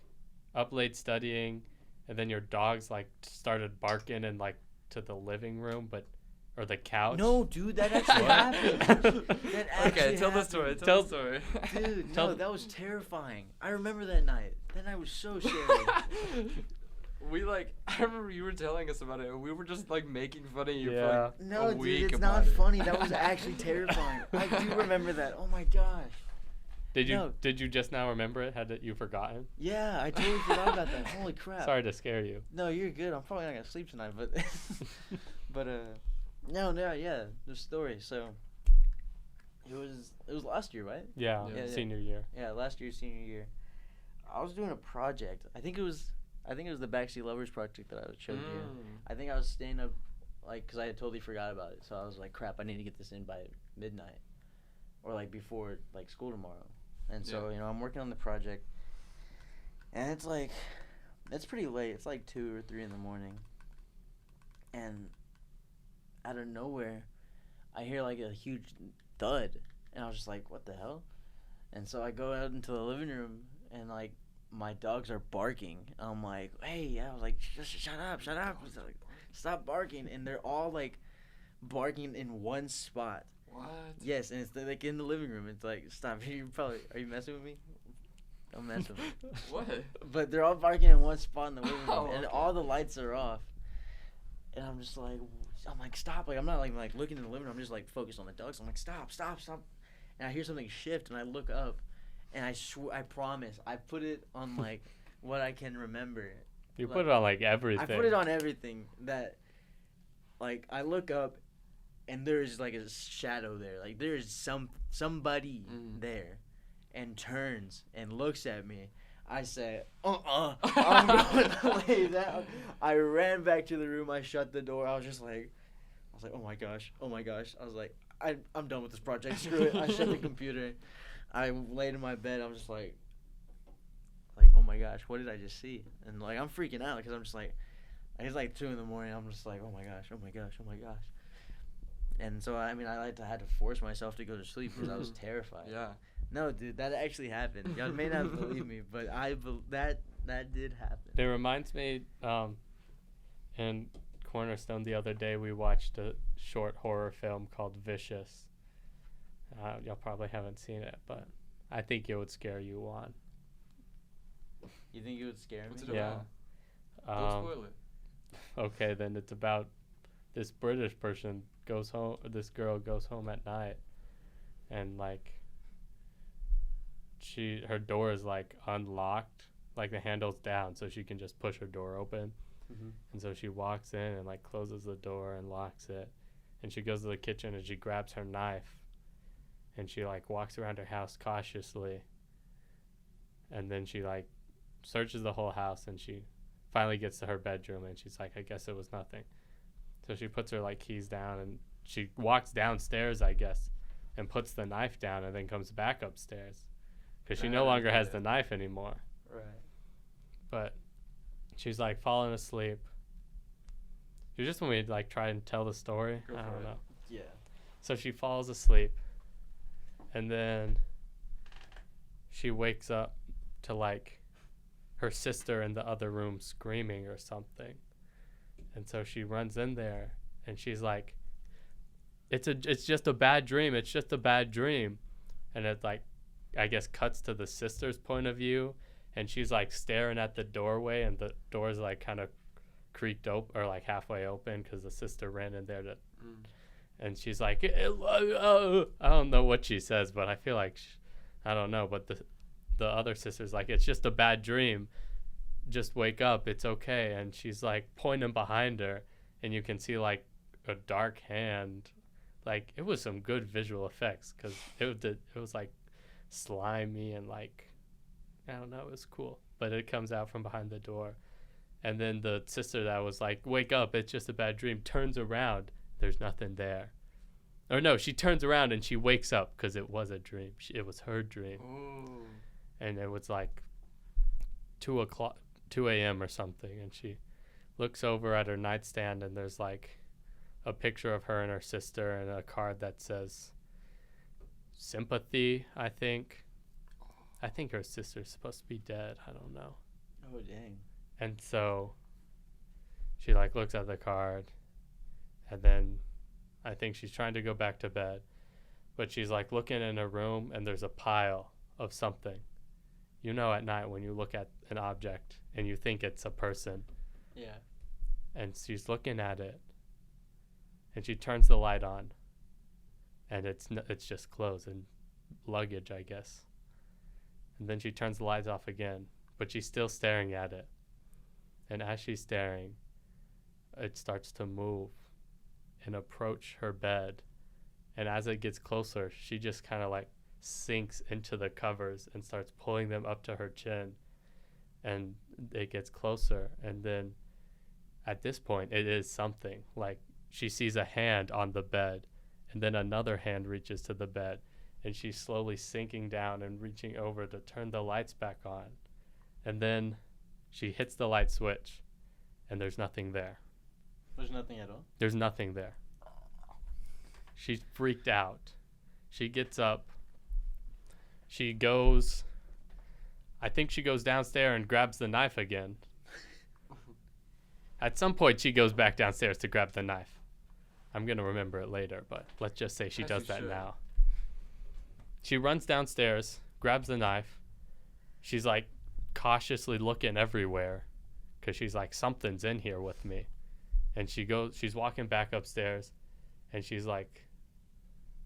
up late studying, and then your dogs like started barking in like to the living room, or the couch. No, dude, that actually What? happened. That actually Okay, tell the happened. story. Tell- Tell the story. Dude, Tell no, the- that was terrifying. I remember that night. That night was so scary. We like, I remember you were telling us about it, and we were just like making fun of you Yeah. for like No, a dude, week it's about not it. funny. That was actually terrifying. I do remember that. Oh my gosh. Did you No. did you just now remember it? Had you forgotten? Yeah, I totally forgot about that. Holy crap. Sorry to scare you. No, you're good. I'm probably not gonna sleep tonight, but no, yeah, the story. So it was last year, right? Yeah, Yeah. senior year. Yeah, last year, senior year. I was doing a project. I think it was the Backseat Lovers project that I showed you. I think I was staying up, like, because I had totally forgot about it. So I was like, crap, I need to get this in by midnight, or like before like school tomorrow. And so I'm working on the project, and it's pretty late. It's like 2 or 3 in the morning, and out of nowhere, I hear like a huge thud, and I was just like, what the hell? And so I go out into the living room, and like my dogs are barking. I'm like, hey, I was like, shut up. I was like, stop barking. And they're all like barking in one spot. What? Yes, and it's like in the living room. It's like, stop. Are you messing with me? Don't mess with me. What? But they're all barking in one spot in the living room, Oh, and okay. all the lights are off. And I'm like, stop. Like, I'm not like looking in the living room. I'm just like focused on the dogs. I'm like, stop. And I hear something shift, and I look up, and I promise, I put it on like what I can remember. You Like, put it on like everything. I put it on everything that, like, I look up, and there's like a shadow there. Like, there is somebody there, and turns and looks at me. I said, I'm going to lay down. I ran back to the room. I shut the door. I was like, oh my gosh. I was like, I'm done with this project. Screw it. I shut the computer. I laid in my bed. I was just like, oh my gosh, what did I just see? And like, I'm freaking out because I'm just like, it's like 2 a.m. I'm just like, oh my gosh. And so, I mean, I had to force myself to go to sleep because I was terrified. Yeah. No, dude, that actually happened. Y'all may not believe me, but that did happen. It reminds me, in Cornerstone the other day, we watched a short horror film called Vicious. Y'all probably haven't seen it, but I think it would scare you, Juan. You think it would scare me? What's it Yeah. about? Don't spoil it. Okay, then it's about this British person goes home. This girl goes home at night, and like her door is like unlocked, like the handle's down, so she can just push her door open. Mm-hmm. And so she walks in and like closes the door and locks it, and she goes to the kitchen and she grabs her knife, and she like walks around her house cautiously, and then she like searches the whole house, and she finally gets to her bedroom, and she's like, I guess it was nothing. So she puts her like keys down, and she walks downstairs, I guess, and puts the knife down, and then comes back upstairs because she no longer has the knife anymore. Right. But she's like falling asleep. You just want me to like try and tell the story? Go I for don't it. know. Yeah. So she falls asleep, and then she wakes up to like her sister in the other room screaming or something. And so she runs in there, and she's like, it's just a bad dream. It's just a bad dream. And it like, I guess, cuts to the sister's point of view, and she's like staring at the doorway, and the door's like kind of creaked open or like halfway open because the sister ran in there to, and she's like, I don't know what she says, but I feel like, I don't know, but the other sister's like, it's just a bad dream. Just wake up. It's okay. And she's like pointing behind her, and you can see like a dark hand. Like, it was some good visual effects because it was like slimy and like, I don't know, it was cool. But it comes out from behind the door, and then the sister that was like, wake up, it's just a bad dream, turns around, there's nothing there. Or no, she turns around and she wakes up because it was a dream. It was her dream. Ooh. And it was like 2 a.m. or something, and she looks over at her nightstand, and there's like a picture of her and her sister and a card that says sympathy. I think her sister's supposed to be dead. I don't know. Oh, dang. And so she like looks at the card, and then I think she's trying to go back to bed, but she's like looking in her room, and there's a pile of something. You know, at night when you look at an object and you think it's a person. Yeah. And she's looking at it, and she turns the light on, and it's just clothes and luggage, I guess. And then she turns the lights off again, but she's still staring at it. And as she's staring, it starts to move and approach her bed. And as it gets closer, she just kind of like sinks into the covers and starts pulling them up to her chin. And it gets closer, and then at this point, it is something. Like, she sees a hand on the bed, and then another hand reaches to the bed, and she's slowly sinking down and reaching over to turn the lights back on. And then she hits the light switch, and there's nothing there. There's nothing at all? There's nothing there. She's freaked out. She gets up. She goes, I think she goes downstairs and grabs the knife again. At some point, she goes back downstairs to grab the knife. I'm going to remember it later, but let's just say she does that now. She runs downstairs, grabs the knife. She's like cautiously looking everywhere because she's like, something's in here with me. And she's walking back upstairs and she's like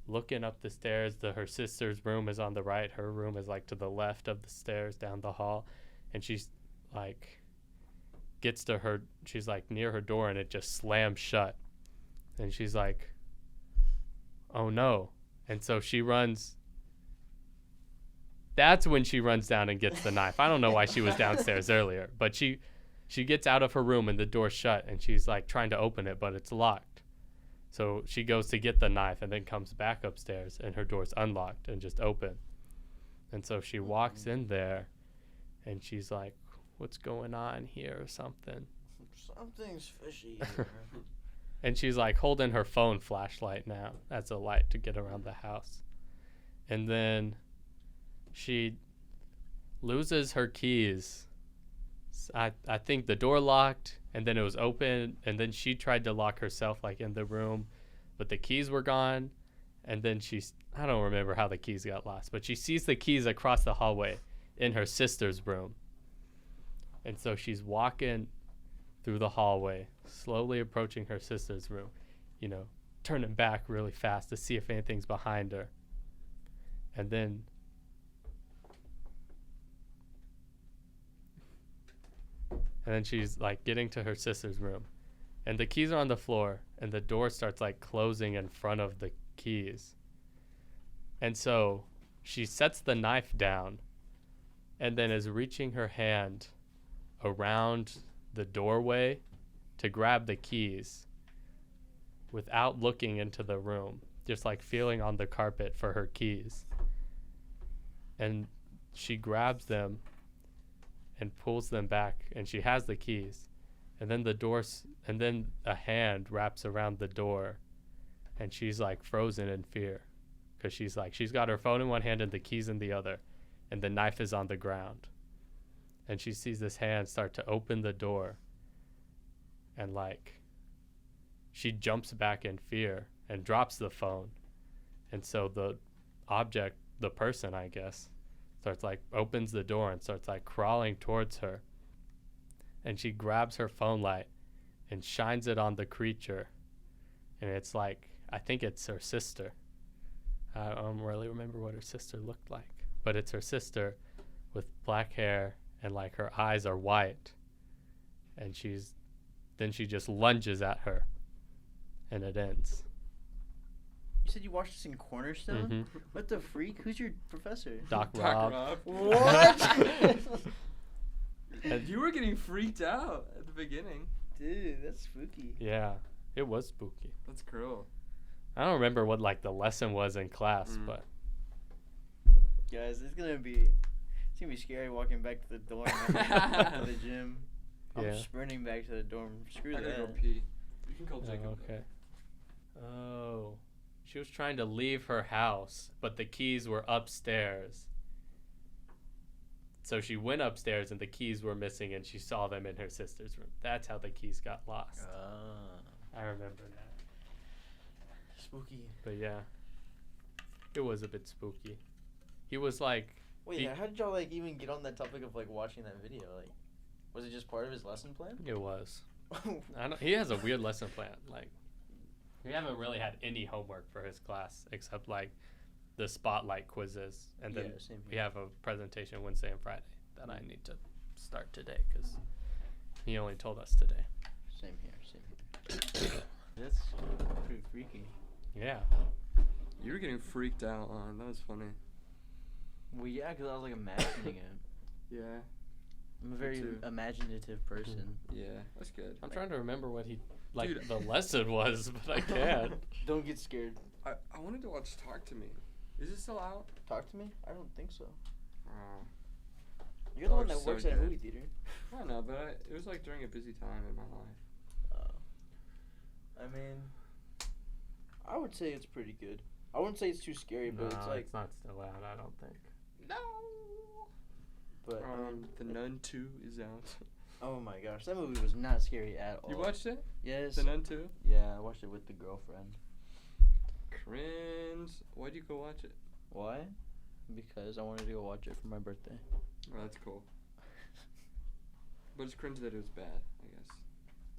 looking up the stairs. Her sister's room is on the right. Her room is like to the left of the stairs down the hall. And she's like, gets to her, she's like near her door and it just slams shut. And she's like, oh no. And so she runs. That's when she runs down and gets the knife. I don't know why she was downstairs earlier, but she gets out of her room and the door's shut and she's like trying to open it, but it's locked. So she goes to get the knife and then comes back upstairs and her door's unlocked and just open. And so she walks in there and she's like, what's going on here or something? Something's fishy here. And she's like holding her phone flashlight now as a light to get around the house. And then she loses her keys. I think the door locked and then it was open and then she tried to lock herself like in the room, but the keys were gone. And then I don't remember how the keys got lost, but she sees the keys across the hallway in her sister's room. And so she's walking through the hallway, slowly approaching her sister's room, turning back really fast to see if anything's behind her. And then she's like getting to her sister's room and the keys are on the floor and the door starts like closing in front of the keys. And so she sets the knife down and then is reaching her hand around the doorway to grab the keys without looking into the room, just like feeling on the carpet for her keys. And she grabs them and pulls them back and she has the keys. And then and then a hand wraps around the door and she's like frozen in fear because she's got her phone in one hand and the keys in the other and the knife is on the ground. And she sees this hand start to open the door and like she jumps back in fear and drops the phone. And so the object, the person, I guess, starts like opens the door and starts like crawling towards her. And she grabs her phone light and shines it on the creature. And it's like, I think it's her sister. I don't really remember what her sister looked like, but it's her sister with black hair and like her eyes are white. And then she just lunges at her and it ends. You said you watched this in Cornerstone? Mm-hmm. What the freak? Who's your professor? Doc Rob. What? And you were getting freaked out at the beginning. Dude, that's spooky. Yeah, it was spooky. That's cool. I don't remember what like the lesson was in class, but guys, it's gonna be scary walking back to the dorm after the gym. I'm sprinting back to the dorm. Screw I that. gotta go pee. You can call Jacob. Okay. Oh, she was trying to leave her house, but the keys were upstairs. So she went upstairs and the keys were missing and she saw them in her sister's room. That's how the keys got lost. I remember that. Spooky. But yeah, it was a bit spooky. He was like... Wait, how did y'all like even get on that topic of like watching that video? Like, was it just part of his lesson plan? It was. He has a weird lesson plan. Like, we haven't really had any homework for his class except like the spotlight quizzes, and then we have a presentation Wednesday and Friday that I need to start today because he only told us today. Same here. That's pretty freaky. Yeah. You were getting freaked out on. That was funny. Well, yeah, because I was like imagining it. Yeah. I'm a very imaginative person. Yeah, that's good. I'm trying to remember what the lesson was, but I can't. Don't get scared. I wanted to watch Talk to Me. Is it still out? Talk to Me? I don't think so. Oh. You're the one that works at a movie theater. I know, but it was like during a busy time in my life. I mean, I would say it's pretty good. I wouldn't say it's too scary, but it's like. It's not still out. I don't think. No. But The Nun 2 is out. oh my gosh, that movie was not scary at all. You watched it? Yes. The Nun 2? Yeah, I watched it with the girlfriend. Cringe. Why'd you go watch it? Why? Because I wanted to go watch it for my birthday. Oh, that's cool. But it's cringe that it was bad, I guess.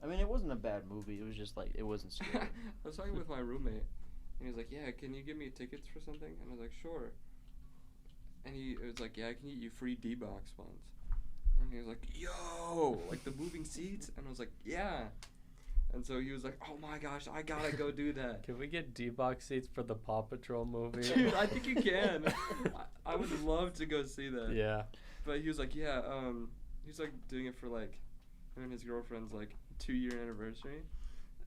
I mean, it wasn't a bad movie. It was just like it wasn't scary. I was talking with my roommate, and he was like, "Yeah, can you give me tickets for something?" And I was like, "Sure." And he was like, "Yeah, I can get you free D-Box ones." And he was like, "Yo, like the moving seats?" And I was like, "Yeah." And so he was like, "Oh my gosh, I gotta go do that." Can we get D-Box seats for the Paw Patrol movie? Dude, I think you can. I would love to go see that. Yeah. But he was like, "Yeah, he's like doing it for like him and his girlfriend's like 2-year anniversary."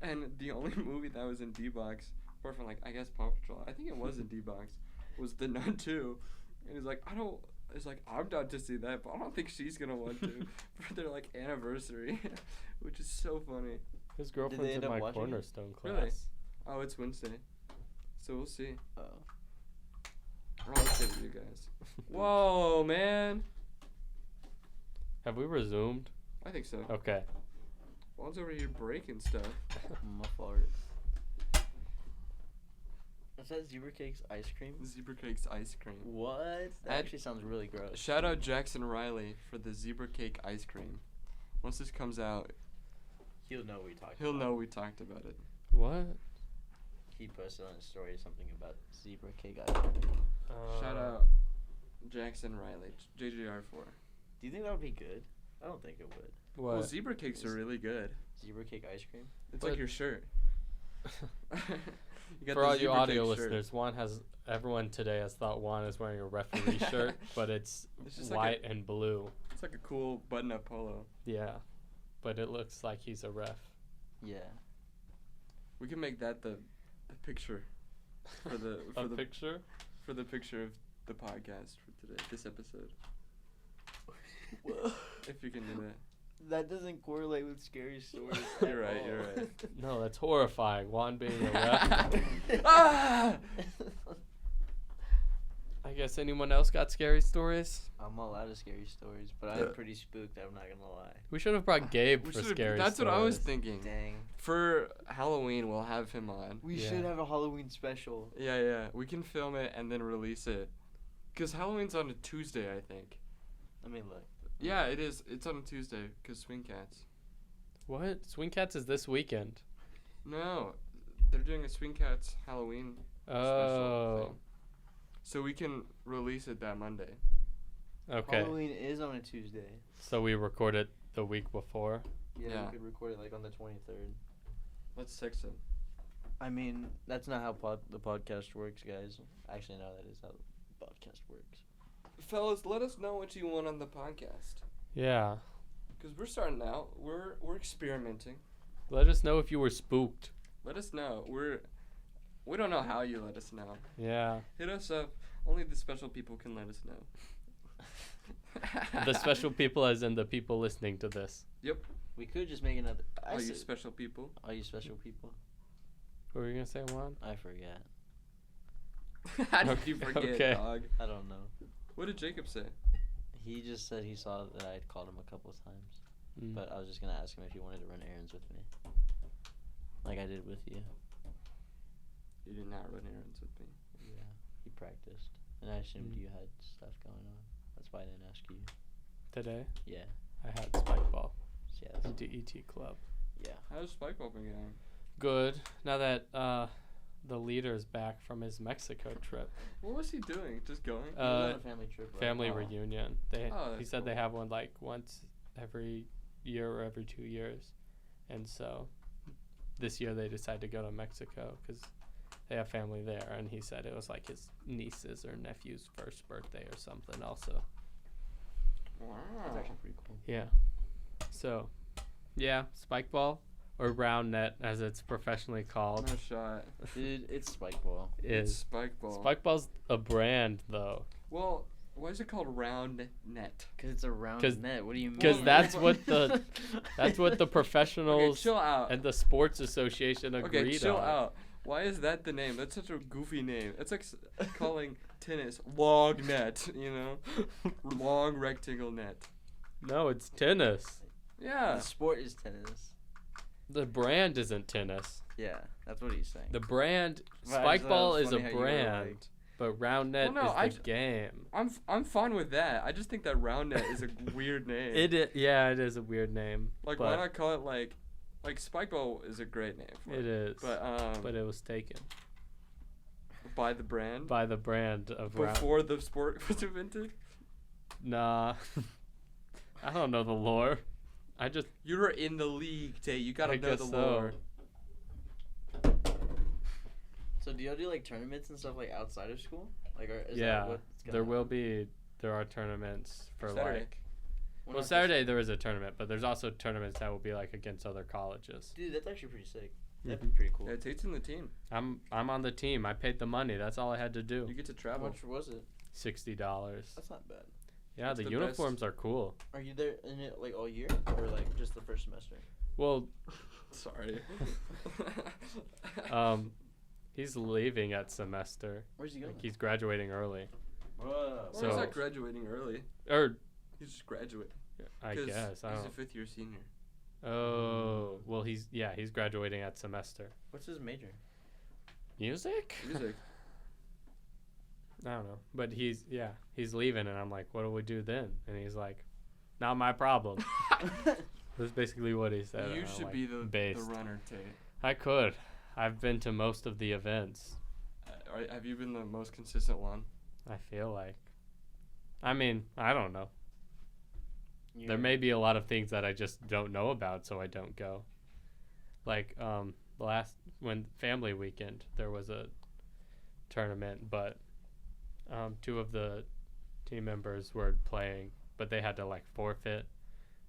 And the only movie that was in D-Box, apart from like I guess Paw Patrol, I think it was in D-Box, was The Nun 2. And he's like, it's like, I'm down to see that, but I don't think she's gonna want to for their like anniversary, which is so funny. His they girlfriend's end in up my watching it? cornerstone class. Really? Oh, it's Wednesday, so we'll see. Oh. I'll update you guys. Whoa, man! Have we resumed? I think so. Okay. Juan's over here breaking stuff. My fart. Is that Zebra Cake's ice cream? Zebra Cake's ice cream. What? That At- actually sounds really gross. Shout out Jackson Riley for the Zebra Cake ice cream. Once this comes out, He'll know we talked he'll about know we talked about it. What? He posted on his story something about Zebra Cake ice cream. Shout out Jackson Riley, JJR4. Do you think that would be good? I don't think it would. What? Well, Zebra Cakes are really good. Zebra Cake ice cream? It's But- like your shirt. You got For the all you Zebra audio Cake shirt. listeners, everyone today has thought Juan is wearing a referee shirt, but it's It's just like white and blue. It's like a cool button-up polo. Yeah. But it looks like he's a ref. Yeah. We can make that the picture for the picture? for the picture of the podcast for today, this episode. If you can do that. That doesn't correlate with scary stories. You're right, you're right. No, that's horrifying. Juan being a ref. Ah! I guess anyone else got scary stories? I'm all out of scary stories, but I'm pretty spooked, I'm not gonna lie. We should have brought Gabe We for should've- scary That's stories. what I was thinking. Dang. For Halloween, we'll have him on. We Yeah. should have a Halloween special. Yeah. We can film it and then release it. Because Halloween's on a Tuesday, I think. Let me look. Yeah, it is. It's on a Tuesday because Swing Cats. What? Swing Cats is this weekend. No, they're doing a Swing Cats Halloween special Oh. thing. So we can release it that Monday. Okay. Halloween is on a Tuesday. So we record it the week before. Yeah, Yeah. we could record it like on the 23rd. Let's text him. I mean, that's not how the podcast works, guys. Actually, no, that is how the podcast works. Fellas, let us know what you want on the podcast. Yeah. Because we're starting out. We're experimenting. Let us know if you were spooked. Let us know. We don't know how you let us know. Yeah. Hit us up. Only the special people can let us know. The special people as in the people listening to this. Yep. We could just make another. All you special people. All you special people. What were you going to say, Juan? I forget. How did you forget, Okay. dog? I don't know. What did Jacob say? He just said he saw that I had called him a couple of times. Mm. But I was just going to ask him if he wanted to run errands with me. Like I did with you. You did not run errands with me. Yeah. He practiced. And I assumed you had stuff going on. That's why I didn't ask you. Today, Yeah. I had spike ball. Yeah. Into ET Club. Yeah. How's Spike Ball been going? Good. Now that the leader's back from his Mexico trip. What was he doing? Just going? He was on a family trip, right? Family Oh. reunion. Oh, He that's said they cool. have one like once every year or every 2 years. And so this year they decided to go to Mexico because they have family there. And he said it was like his niece's or nephew's first birthday or something also. Wow. That's actually pretty cool. Yeah. So, yeah, spike ball or round net as it's professionally called No shot. Dude, it's spike ball. It's is Spike Ball. spike ball's a brand though. Well, why is it called Round Net? Because it's a round 'Cause- net. What do you mean? 'cause that's what the Okay, professionals chill out. and the sports association Okay, agreed chill on. out. Why is that the name? That's such a goofy name. It's like calling tennis long net, you know? Long rectangle net. No, it's tennis. Yeah. The sport is tennis. The brand isn't tennis. Yeah, that's what he's saying. The brand, But I spike just thought it ball was is a funny how you were brand, like- but round net Well, no, is the game. I'm fine with that. I just think that round net is a weird name. It is a weird name. Like, but why not call it like spike ball is a great name for it. It is. But it was taken by the brand by the brand of round. before the sport was invented. Nah, I don't know the lore. I just You were in the league, Tate. You gotta I know guess the so. lore. So do y'all do like tournaments and stuff like outside of school? Like, or is yeah. that what's going There are tournaments for Saturday. like. When Well, our Saturday there is a tournament, but there's also tournaments that will be like against other colleges. Dude, that's actually pretty sick. That'd Mhm. be pretty cool. Yeah, Tate's in the team. I'm on the team. I paid the money. That's all I had to You do. get to How travel. much was it? $60. That's not bad. Yeah, That's the the uniforms are cool. Are you there in it like all year or like just the first semester? Well, Sorry. he's leaving at semester. Where's he going? Like he's graduating early. Whoa. Well, So- he's not graduating early. Or He's just graduating. I 'Cause guess I he's a don't. 5th-year senior. Oh, well he's graduating at semester. What's his major? Music? Music. I don't know, but he's leaving, and I'm like, what do we do then? And he's like, not my problem. That's basically what he said. You and I'm should like, be the based. runner, Tate. I could. I've been to most of the events. Have you been the most consistent one? I feel like. I mean, I don't know. You're- There may be a lot of things that I just don't know about, so I don't go. Like when family weekend, there was a tournament, but 2 of the team members were playing, but they had to like forfeit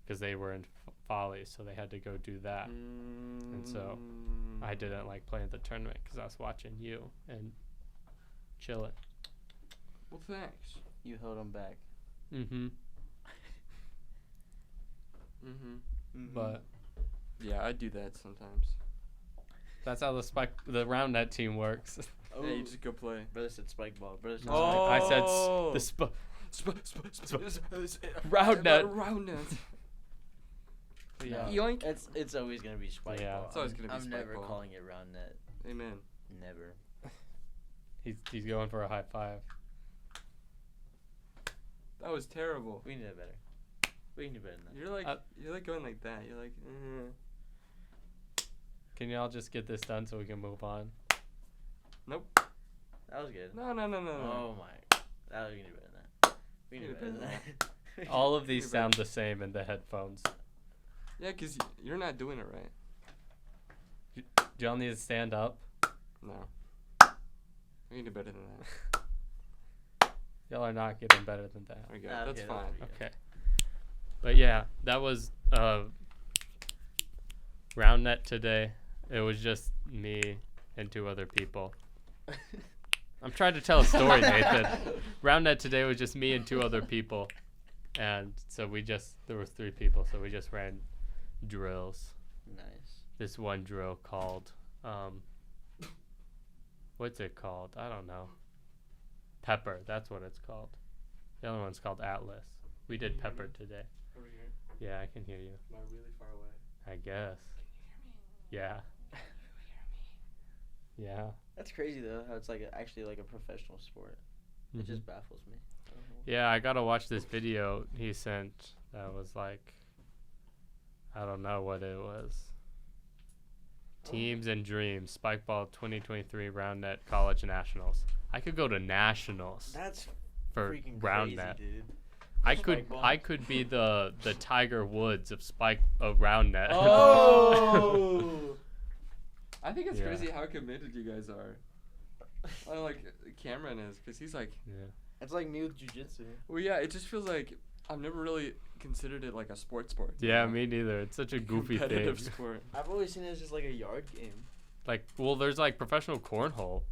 because they were in Folly, so they had to go do that. And so I didn't like playing the tournament because I was watching you and chilling. Well, thanks. You held him back. Mm-hmm. Mm-hmm. But Yeah, I do that sometimes. that's how the round net team works. Oh, Yeah, you just go play. brother said spike ball. Brother said Oh. I said round net. Round net. Yeah. Yoink. It's always gonna be spike Yeah. ball. It's always gonna be I'm spike never ball. calling it round net. Amen. Never. He's going for a high five. That was terrible. We can do it better. We can do better than that. You're like going like that. You're like. Can y'all just get this done so we can move on? Nope. That was good. No. Oh my. That was gonna do better than that. We can do better than that. All of these sound the same in the headphones. Yeah, 'cause you're not doing it right. Do y'all need to stand up? No. We can do better than that. Y'all are not getting better than that. There we go. Okay, That's that's fine. pretty Okay. But yeah, that was round net today. It was just me and 2 other people. I'm trying to tell a story, Nathan. Round net today was just me and 2 other people. And so there was 3 people, so we just ran drills. Nice. This one drill called, what's it called? I don't know. Pepper, that's what it's called. The other one's called Atlas. We did Pepper today. Over here. Yeah, I can hear you. Am I really far away? I guess. Yeah. Yeah. That's crazy though. How it's like actually like a professional sport. It Mhm. just baffles me. I don't know. Yeah, I gotta watch this video he sent that was like, I don't know what it was. Teams and Dreams, Spikeball 2023 Round Net College Nationals. I could go to Nationals That's for freaking Round crazy, Net. dude. Spikeball. I could be the Tiger Woods of Round Net. Oh. I think it's Yeah. crazy how committed you guys are. I like Cameron is, 'cause he's like, Yeah. It's like me with jujitsu. well, yeah. It just feels like I've never really considered it like a sport. you Yeah, know? me neither. It's such a goofy thing. Competitive sport. I've always seen it as just like a yard game. Like, well, there's like professional cornhole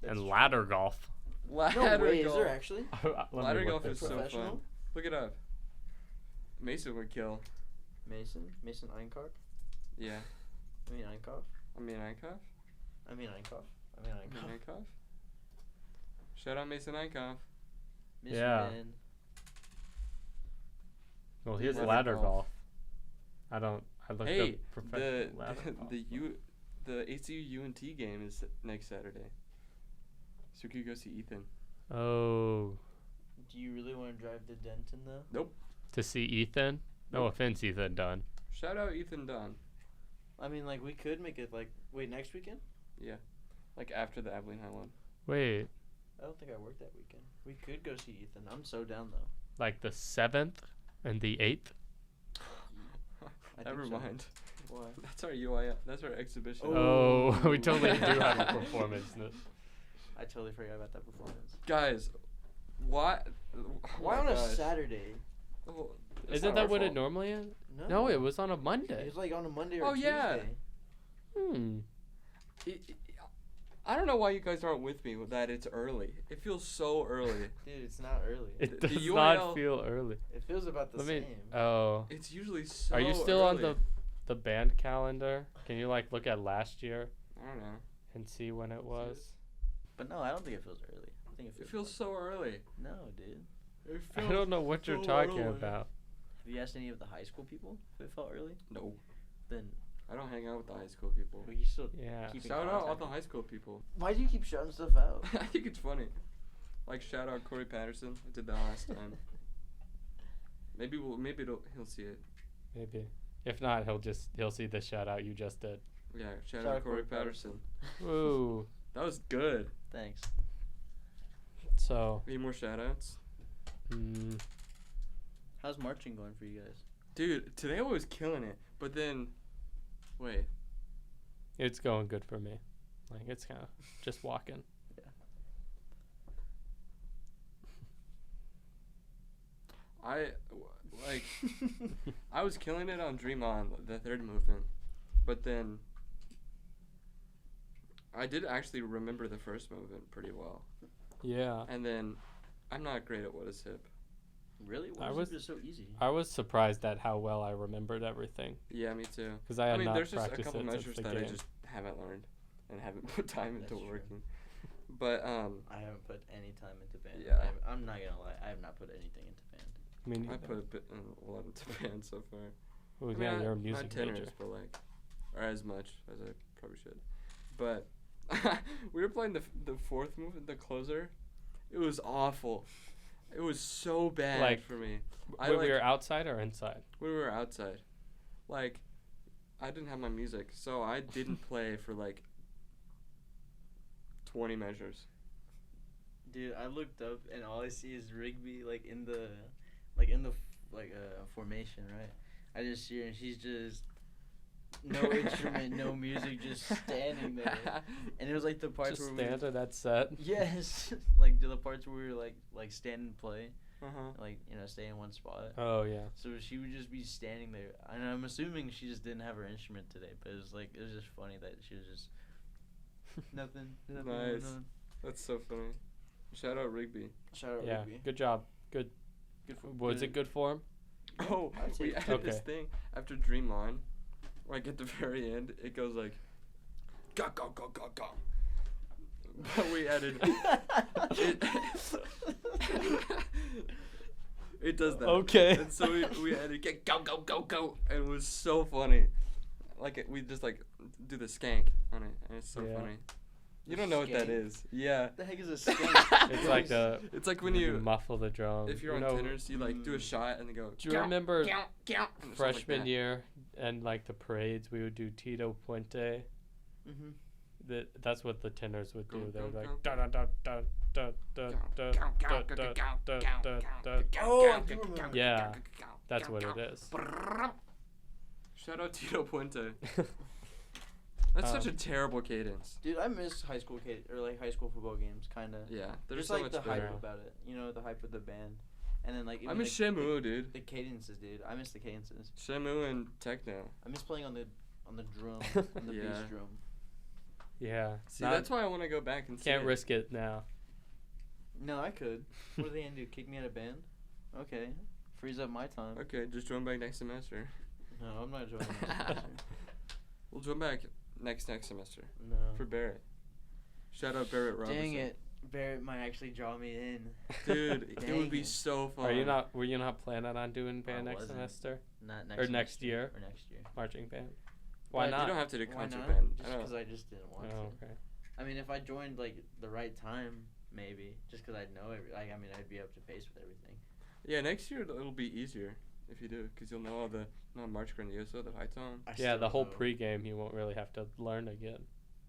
That's and true. ladder golf. Ladder No way, is golf. there actually? Ladder golf is so Professional? fun. Look it up. Mason would kill. Mason Einkoff? Yeah. I mean Einkoff? I mean, Einkoff? I mean Einkhoff. Einkhoff. Shout out Mason Einkhoff. Mission Yeah. Man. Well, Dude, here's ladder ladder golf. golf. I looked Hey, up professional the ladder golf. the ACU UNT game is next Saturday. So we could go see Ethan. Oh, Do you really want to drive to Denton though? to see Ethan? No Nope. offense, Ethan Dunn. Shout out Ethan Dunn. I mean, like we could make it like next weekend. Yeah, like after the Abilene High one. Wait, I don't think I work that weekend. We could go see Ethan. I'm so down though. like the 7th and the 8th? I Never think so. mind. Why? That's our UI. That's our exhibition. Oh, we totally do have a performance. I totally forgot about that performance. Guys, why? Why on a Saturday? Oh, it's Isn't not that our what it fault. normally is? No, it was on a It Monday. was like on a Monday or Oh, yeah. Tuesday. I don't know why you guys aren't with me with that. It's early. It feels so early. Dude, it's not early. It The does UIL not feel early. It feels about the Let me. same. Oh, It's usually so. are you still on early. the band calendar? Can you like look at last year I don't know. and see when it was? But no, I don't think it feels early. I think It feels so early. No, dude. It I feels don't know what you're so talking early. about. Have you asked any of the high school people if it felt early? No, Then I don't hang out with the high school people. we still Yeah. keep in Shout out all contact. the high school people. Why do you keep shouting stuff out? I think it's funny. Like shout out Corey Patterson. I did that last time. Maybe he'll see it. Maybe. If not, he'll see the shout out you just did. Yeah, shout out Corey Patterson. Woo. That was good. Thanks. So, Need more shout outs? How's marching going for you guys? Dude, today I was killing it. But then, wait. it's going good for me. Like it's kind of just walking. I was killing it on Dream On, the third movement. But then, I did actually remember the first movement pretty well. Yeah. And then, I'm not great at What Is Hip. Really? I Why was- was it so easy? I was surprised at how well I remembered everything Yeah, me too. because I had not there's just a practiced couple it measures since the that I game. just haven't learned and haven't put time into That's true. working. But I haven't put any time into band. Yeah. I'm not gonna lie. I have not put anything into band. I mean, I put a lot into band so far. well, I mean, yeah, I- you're a not music tenors, major. but like, or as much as I probably should. But we were playing the fourth movement, the closer. It was awful. It was so bad Like, for me. When we were outside or inside? When we were outside, like, I didn't have my music, so I didn't play for like 20 measures. Dude, I looked up and all I see is Rigby in the formation, right? I just see her and she's just no instrument, no music, just standing there. And it was like the parts Just where stand to that set. yes, like the parts where we were like stand and play, like stay in one spot. Oh yeah. So she would just be standing there, and I'm assuming she just didn't have her instrument today. But it was just funny that she was just nothing. Nice. Going on. That's so funny. Shout out Rigby. Shout out Yeah. Rigby. Good job. Good. Good for, Was it good form? Oh, I'd say we so. added this Okay. thing after Dream On. Like at the very end, it goes like, go go go go go. But we added. It does that. Okay. And so we added get go go go go, and it was so funny. Like we just like do the skank on it, and it's so Yeah. funny. You don't know what that Skank? is. Yeah. What the heck is a skank? It's like the It's like when when you muffle the drum. if you're You on know, tenors, you like do a shot and then go. Do you remember and it's like freshman that. year and like the parades? We would do Tito Puente. Mm-hmm. That's what the tenors would do. Go, They would go, like go. da da da da da da da da da da da. Oh, I do remember. Yeah, that's what it is. Shout out Tito Puente. That's such a terrible cadence. Dude, I miss high school high school football games, kind of. Yeah, there's Just so like much the better. hype about it. The hype of the band, and then like I even miss the, Shamu, dude. the cadences, dude. I miss the cadences. Shamu and techno. I miss playing on the drum, on the Yeah. bass drum. Yeah. See, that's why I want to go back and see Can't it. risk it now. No, I could. What are they gonna do? Kick me out of band? Okay, freeze up my time. Okay, just join back next semester. No, I'm not joining. This semester. We'll join back next semester No. for Barrett. Shout out Barrett Robinson. Dang it. Barrett might actually draw me in. Dude, it would be Dang. so fun. Were you not planning on doing band next wasn't. semester? Not Or next semester, year. Or next year. Marching band. Why But not? You don't have to do Why concert not? band. Just because I just didn't want Oh, to. okay. I mean, if I joined like the right time, maybe. Just because I'd know I'd be up to pace with everything. Yeah, next year it'll be easier if you do, because you'll know all the March Grandioso, the high tone. I Yeah, still the whole know- pregame you won't really have to learn again.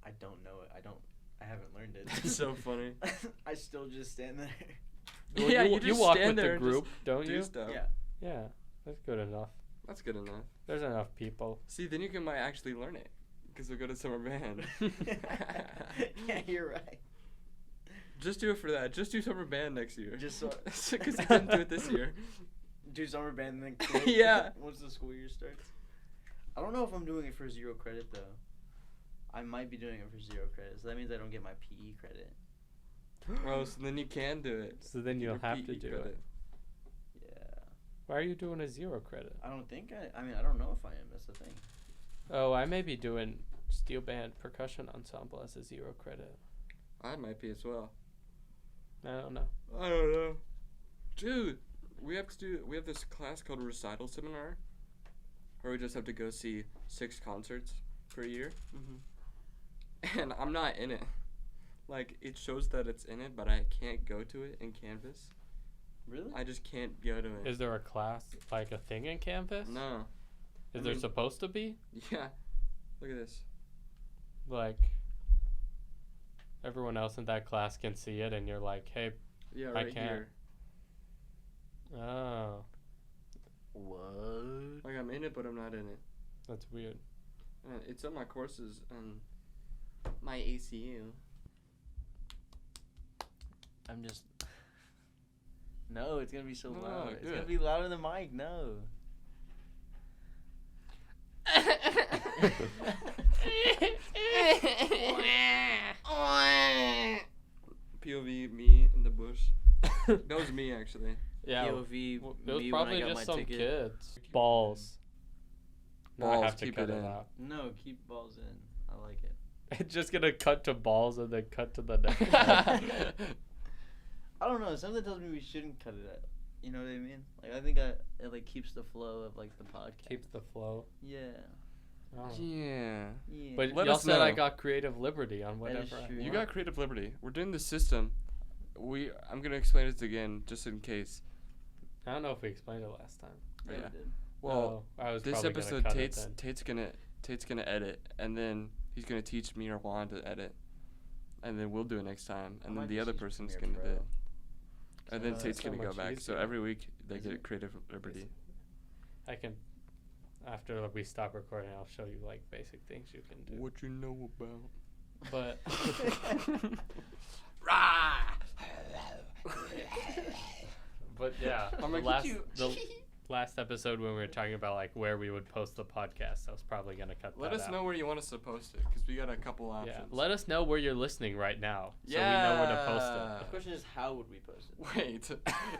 I don't know it. I haven't learned it. That's so funny. I still just stand there. Well, Yeah, you you just walk stand with there the and group, don't Do you? stuff. Yeah. Yeah, that's good enough. That's good enough. There's enough people. See, then you might actually learn it, because we'll go to summer band. Yeah, you're right. Just do it for that. Just do summer band next year. Just so. Because you didn't do it this year. Do summer band and then quit. Yeah. Once the school year starts. I don't know if I'm doing it for 0 credit though. I might be doing it for 0 credit, so that means I don't get my PE credit. Oh, so then you can do it. So then Get you'll your have to PE do credit. it. Yeah. Why are you doing a 0 credit? I don't think I mean, I don't know if I am. That's the thing. Oh, I may be doing steel band percussion ensemble as a 0 credit. I might be as well. I don't know. I don't know. Dude, we have this class called recital seminar, where we just have to go see 6 concerts per year. Mm-hmm. And I'm not in it. Like, it shows that it's in it, but I can't go to it in Canvas. Really? I just can't go to it. Is there a class, like a thing in Canvas? No. Is I there mean- supposed to be? Yeah. Look at this. Like, everyone else in that class can see it, and you're like, hey, Yeah, I right can't. here. oh, What? Like, I'm in it, but I'm not in it. that's weird. And it's on my courses on my ACU. I'm just. No, it's gonna be so No, loud. It's do gonna it. be louder than the mic. No. POV, me in the bush. That was me, actually. Yeah, POV. it was me probably when I got just my some ticket. kids. Balls. No, I Balls, have to keep cut it it in. out. No, keep balls in. I like it. It's just gonna cut to balls and then cut to the next. I don't know. Something tells me we shouldn't cut it out. You know what I mean? Like I think it like keeps the flow of like the podcast. Keeps the flow. Yeah. Oh. Yeah. Yeah. But Let y'all us said I know. got creative liberty on That is whatever I true. You want. got creative liberty. We're doing the system. I'm gonna explain it again, just in case. I don't know if we explained it last time. Yeah, Yeah. we did. Well, I was this probably gonna episode, cut it then. Tate's gonna edit, and then he's gonna teach me or Juan to edit, and then we'll do it next time, I and might then the just other use person's Premiere gonna do it, Pro. and then Oh, Tate's that's so gonna go much back. So easier. every week they Is get it? creative liberty. I can, after we stop recording, I'll show you like basic things you can do. What you know about? But but yeah, I'm the gonna get last episode when we were talking about like where we would post the podcast, I was probably gonna cut Let that us out. know where you want us to post it, because we got a couple options. Yeah, let us know where you're listening right now, so we know where to post The question is, how would we post it?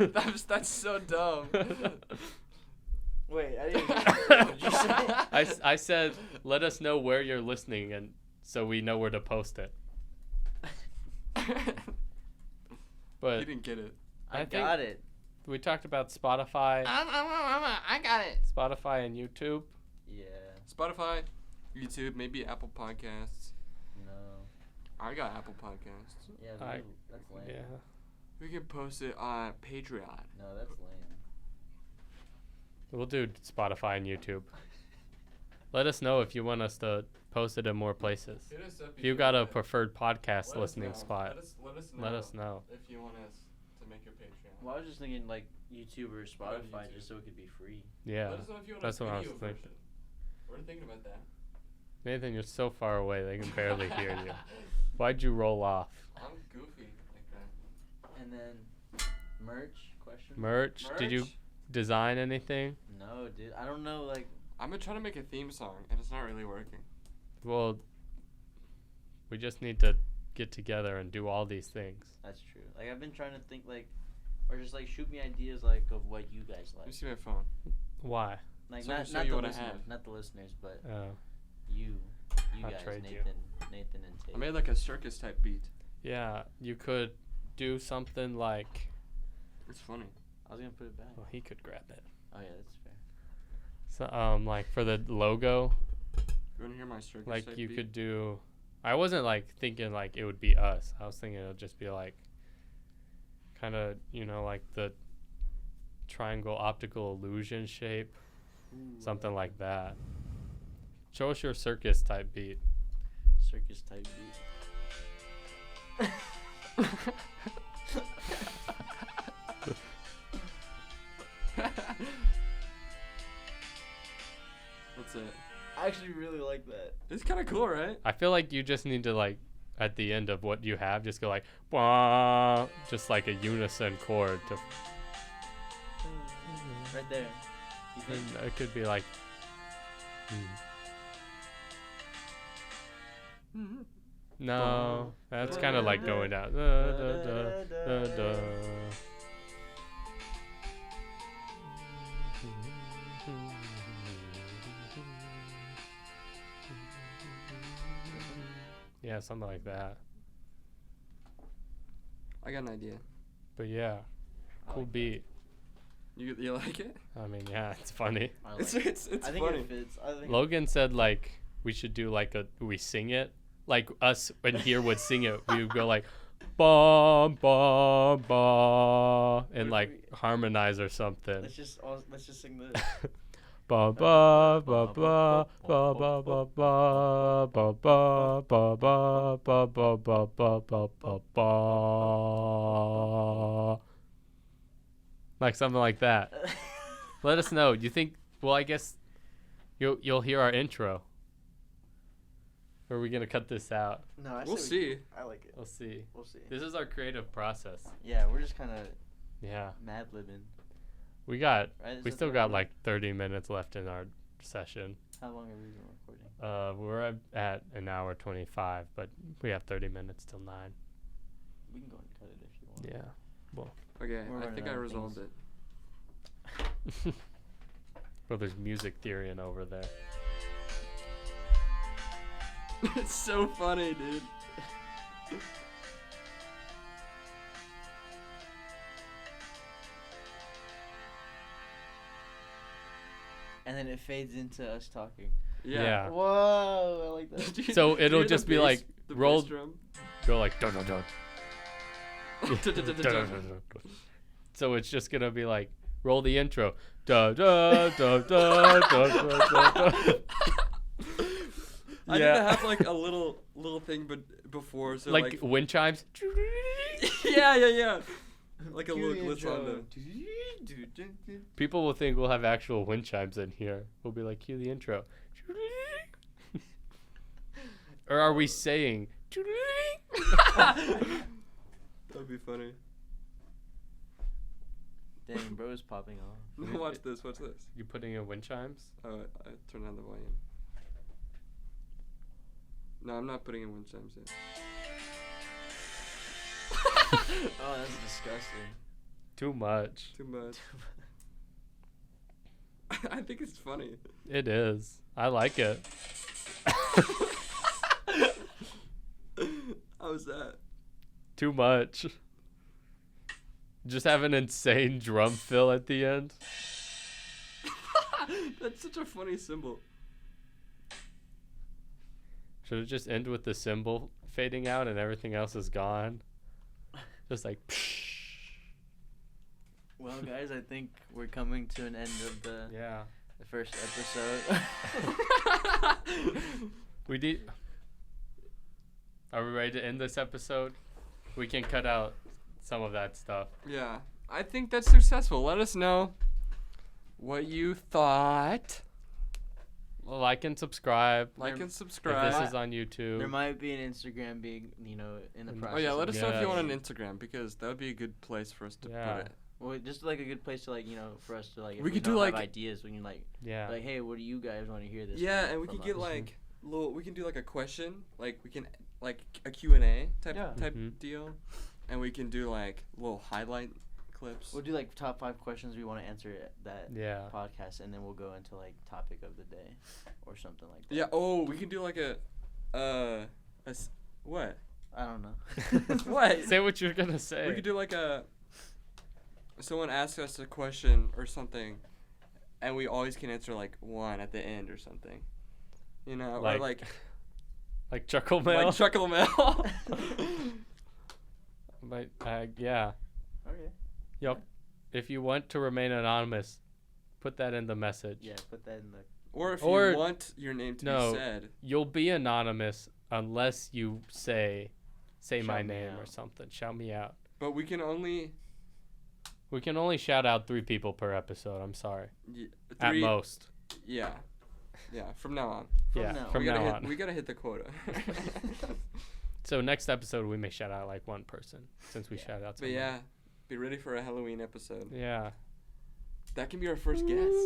Wait, that's so dumb. it. Wait, I didn't. What did you say? I said let us know where you're listening, and so we know where to post it. But You didn't get it. I think- got it. we talked about Spotify, I got it. Spotify and YouTube. Yeah. Spotify, YouTube, maybe Apple Podcasts. No. I got Apple Podcasts. Yeah. I- That's lame. Yeah. We can post it on Patreon. No, that's lame. We'll do Spotify and YouTube. Let us know if you want us to post it in more places. Hit us up If you got a preferred podcast listening spot, Let us know. if you want us to make your Patreon. Well, I was just thinking like YouTube or Spotify, YouTube. just so it could be free. Yeah. Let us know if you want That's a what I was video thinking. version. We're thinking about that. Nathan, you're so far away they can barely hear you. Why'd you roll off? I'm goofy like that. And then merch question. Merch? Did you Merch? design anything? No, dude. I don't know. Like, I'm gonna try to make a theme song, and it's not really working. Well, we just need to get together and do all these things. that's true. Like, I've been trying to think like, or just like shoot me ideas like of what you guys Let me like. see my phone. Why? Like So I can not show not you the what I listeners, have. not the listeners, but Oh. you. You I'll guys, trade you. Nathan and Tate. I made like a circus type beat. Yeah, you could do something like. It's funny. I was gonna put it back. Well, he could grab it. Oh yeah, that's fair. So like for the logo, You wanna hear my circus like type you beat? could do. I wasn't like thinking like it would be us. I was thinking it would just be like. Kind of, like the triangle optical illusion shape, Ooh, something like that. Show us your circus type beat. Circus type beat. What's it? I actually really like that. It's kind of cool, right? I feel like you just need to like at the end of what you have, just go like, "Wah," just like a unison chord. To Right there. You think? and it could be like. No, that's kind of like going down. Da, da, da, da, da. Yeah, something like that. I got an idea. But yeah, I cool like that. beat. You like it? I mean, yeah, it's funny. I like It's it. it's I think funny. it fits. I think Logan said like we should do like we sing it, like us in here would sing it. We would go like ba ba ba and What like if harmonize or something. let's just sing this. Ba ba ba ba ba ba ba ba ba ba ba ba ba ba ba ba ba ba. Like something like that. Let us know. You think? Well, I guess you'll hear our intro. Or are we gonna cut this out? No, I We'll say see. I like it. We'll see. We'll see. This is our creative process. Yeah, we're just kind of Yeah, mad libbing. we got. Right? Is We that still the got right like 30 minutes left in our session. How long have we been recording? We're at an hour 25, but we have 30 minutes till 9. We can go and cut it if you want. Yeah. Okay, We're I running think I out of resolved things. it. Well, there's music theory over there. It's so funny, dude. And then it fades into us talking. Yeah. Whoa, I like that. Did you- So did you it'll hear the just be bass- like, the roll- bass drum? Go like dun dun dun. So it's just gonna be like roll the intro. Da da da da da da da. I need to have like a little thing, but before so like wind chimes. yeah. Like a Cue little the glitch on intro. People will think we'll have actual wind chimes in here. We'll be like, cue the intro. Or are we saying? That'd be funny. Dang, bro is popping off. Watch this. Watch this. You putting in wind chimes? Oh, I turned down the volume. No, I'm not putting in wind chimes yet. Oh, that's disgusting. Too much. Too much. I think it's funny. It is. I like it. How's that? Too much. Just have an insane drum fill at the end. That's such a funny symbol. Should it just end with the cymbal fading out and everything else is gone? Just like. Well, guys, I think we're coming to an end of the first episode. We need. Are we ready to end this episode? We can cut out some of that stuff. Yeah, I think that's successful. Let us know what you thought. Like and subscribe. Like and If subscribe. this is on YouTube. There might be an Instagram being, in the process. Oh yeah, let us know if you Yeah. want an Instagram because that would be a good place for us to Yeah. put it. Well, just like a good place to for us to if We could do, don't have like- ideas. We can Yeah. hey, what do you guys want to hear this? Yeah, from- and we can from get us? like we can do like a question, like we can like a Q&A type Yeah. Mhm. deal, and we can do like little highlight clips. We'll do like top 5 questions we want to answer at that Yeah. podcast, and then we'll go into like topic of the day or something like that. Yeah. Oh, we can do like a What? I don't know. What? Say what you're gonna say. We could do like someone asks us a question or something, and we always can answer like one at the end or something. You know, or like like chuckle mail. Like chuckle mail. But yeah. Okay. Yep. If you want to remain anonymous, put that in the message. Yeah, put that in the. Or if Or- you want your name to No. be said. You'll be anonymous unless you say Shout my me name or out. something. Shout me out. But we can only We can only shout out 3 people per episode. I'm sorry. At 3. most. Yeah. Yeah. From now on. Yeah. now. From we gotta now hit, on. We gotta hit the quota. So next episode we may shout out like one person since we shout out. But yeah, be ready for a Halloween episode. Yeah. That can be our first guest.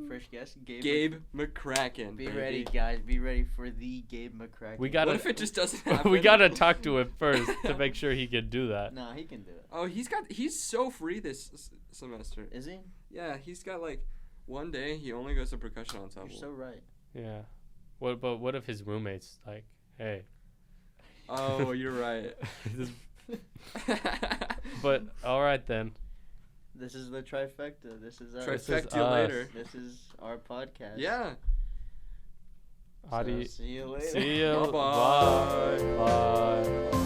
First guest, Gabe McCracken. Be baby. ready, guys. Be ready for the Gabe McCracken. We gotta. What if it just doesn't happen? we gotta talk to him first to make sure he can do that. Nah, he can do it. Oh, he's so free this semester. Is he? Yeah, he's got like one day he only goes to percussion ensemble. You're so right. Yeah. What if his roommates like, hey. Oh, you're right. But all right then. This is the trifecta. This is our. Trifecta us. later. This is our podcast. Yeah. So, see you later. See you. Bye-bye. Bye. Bye.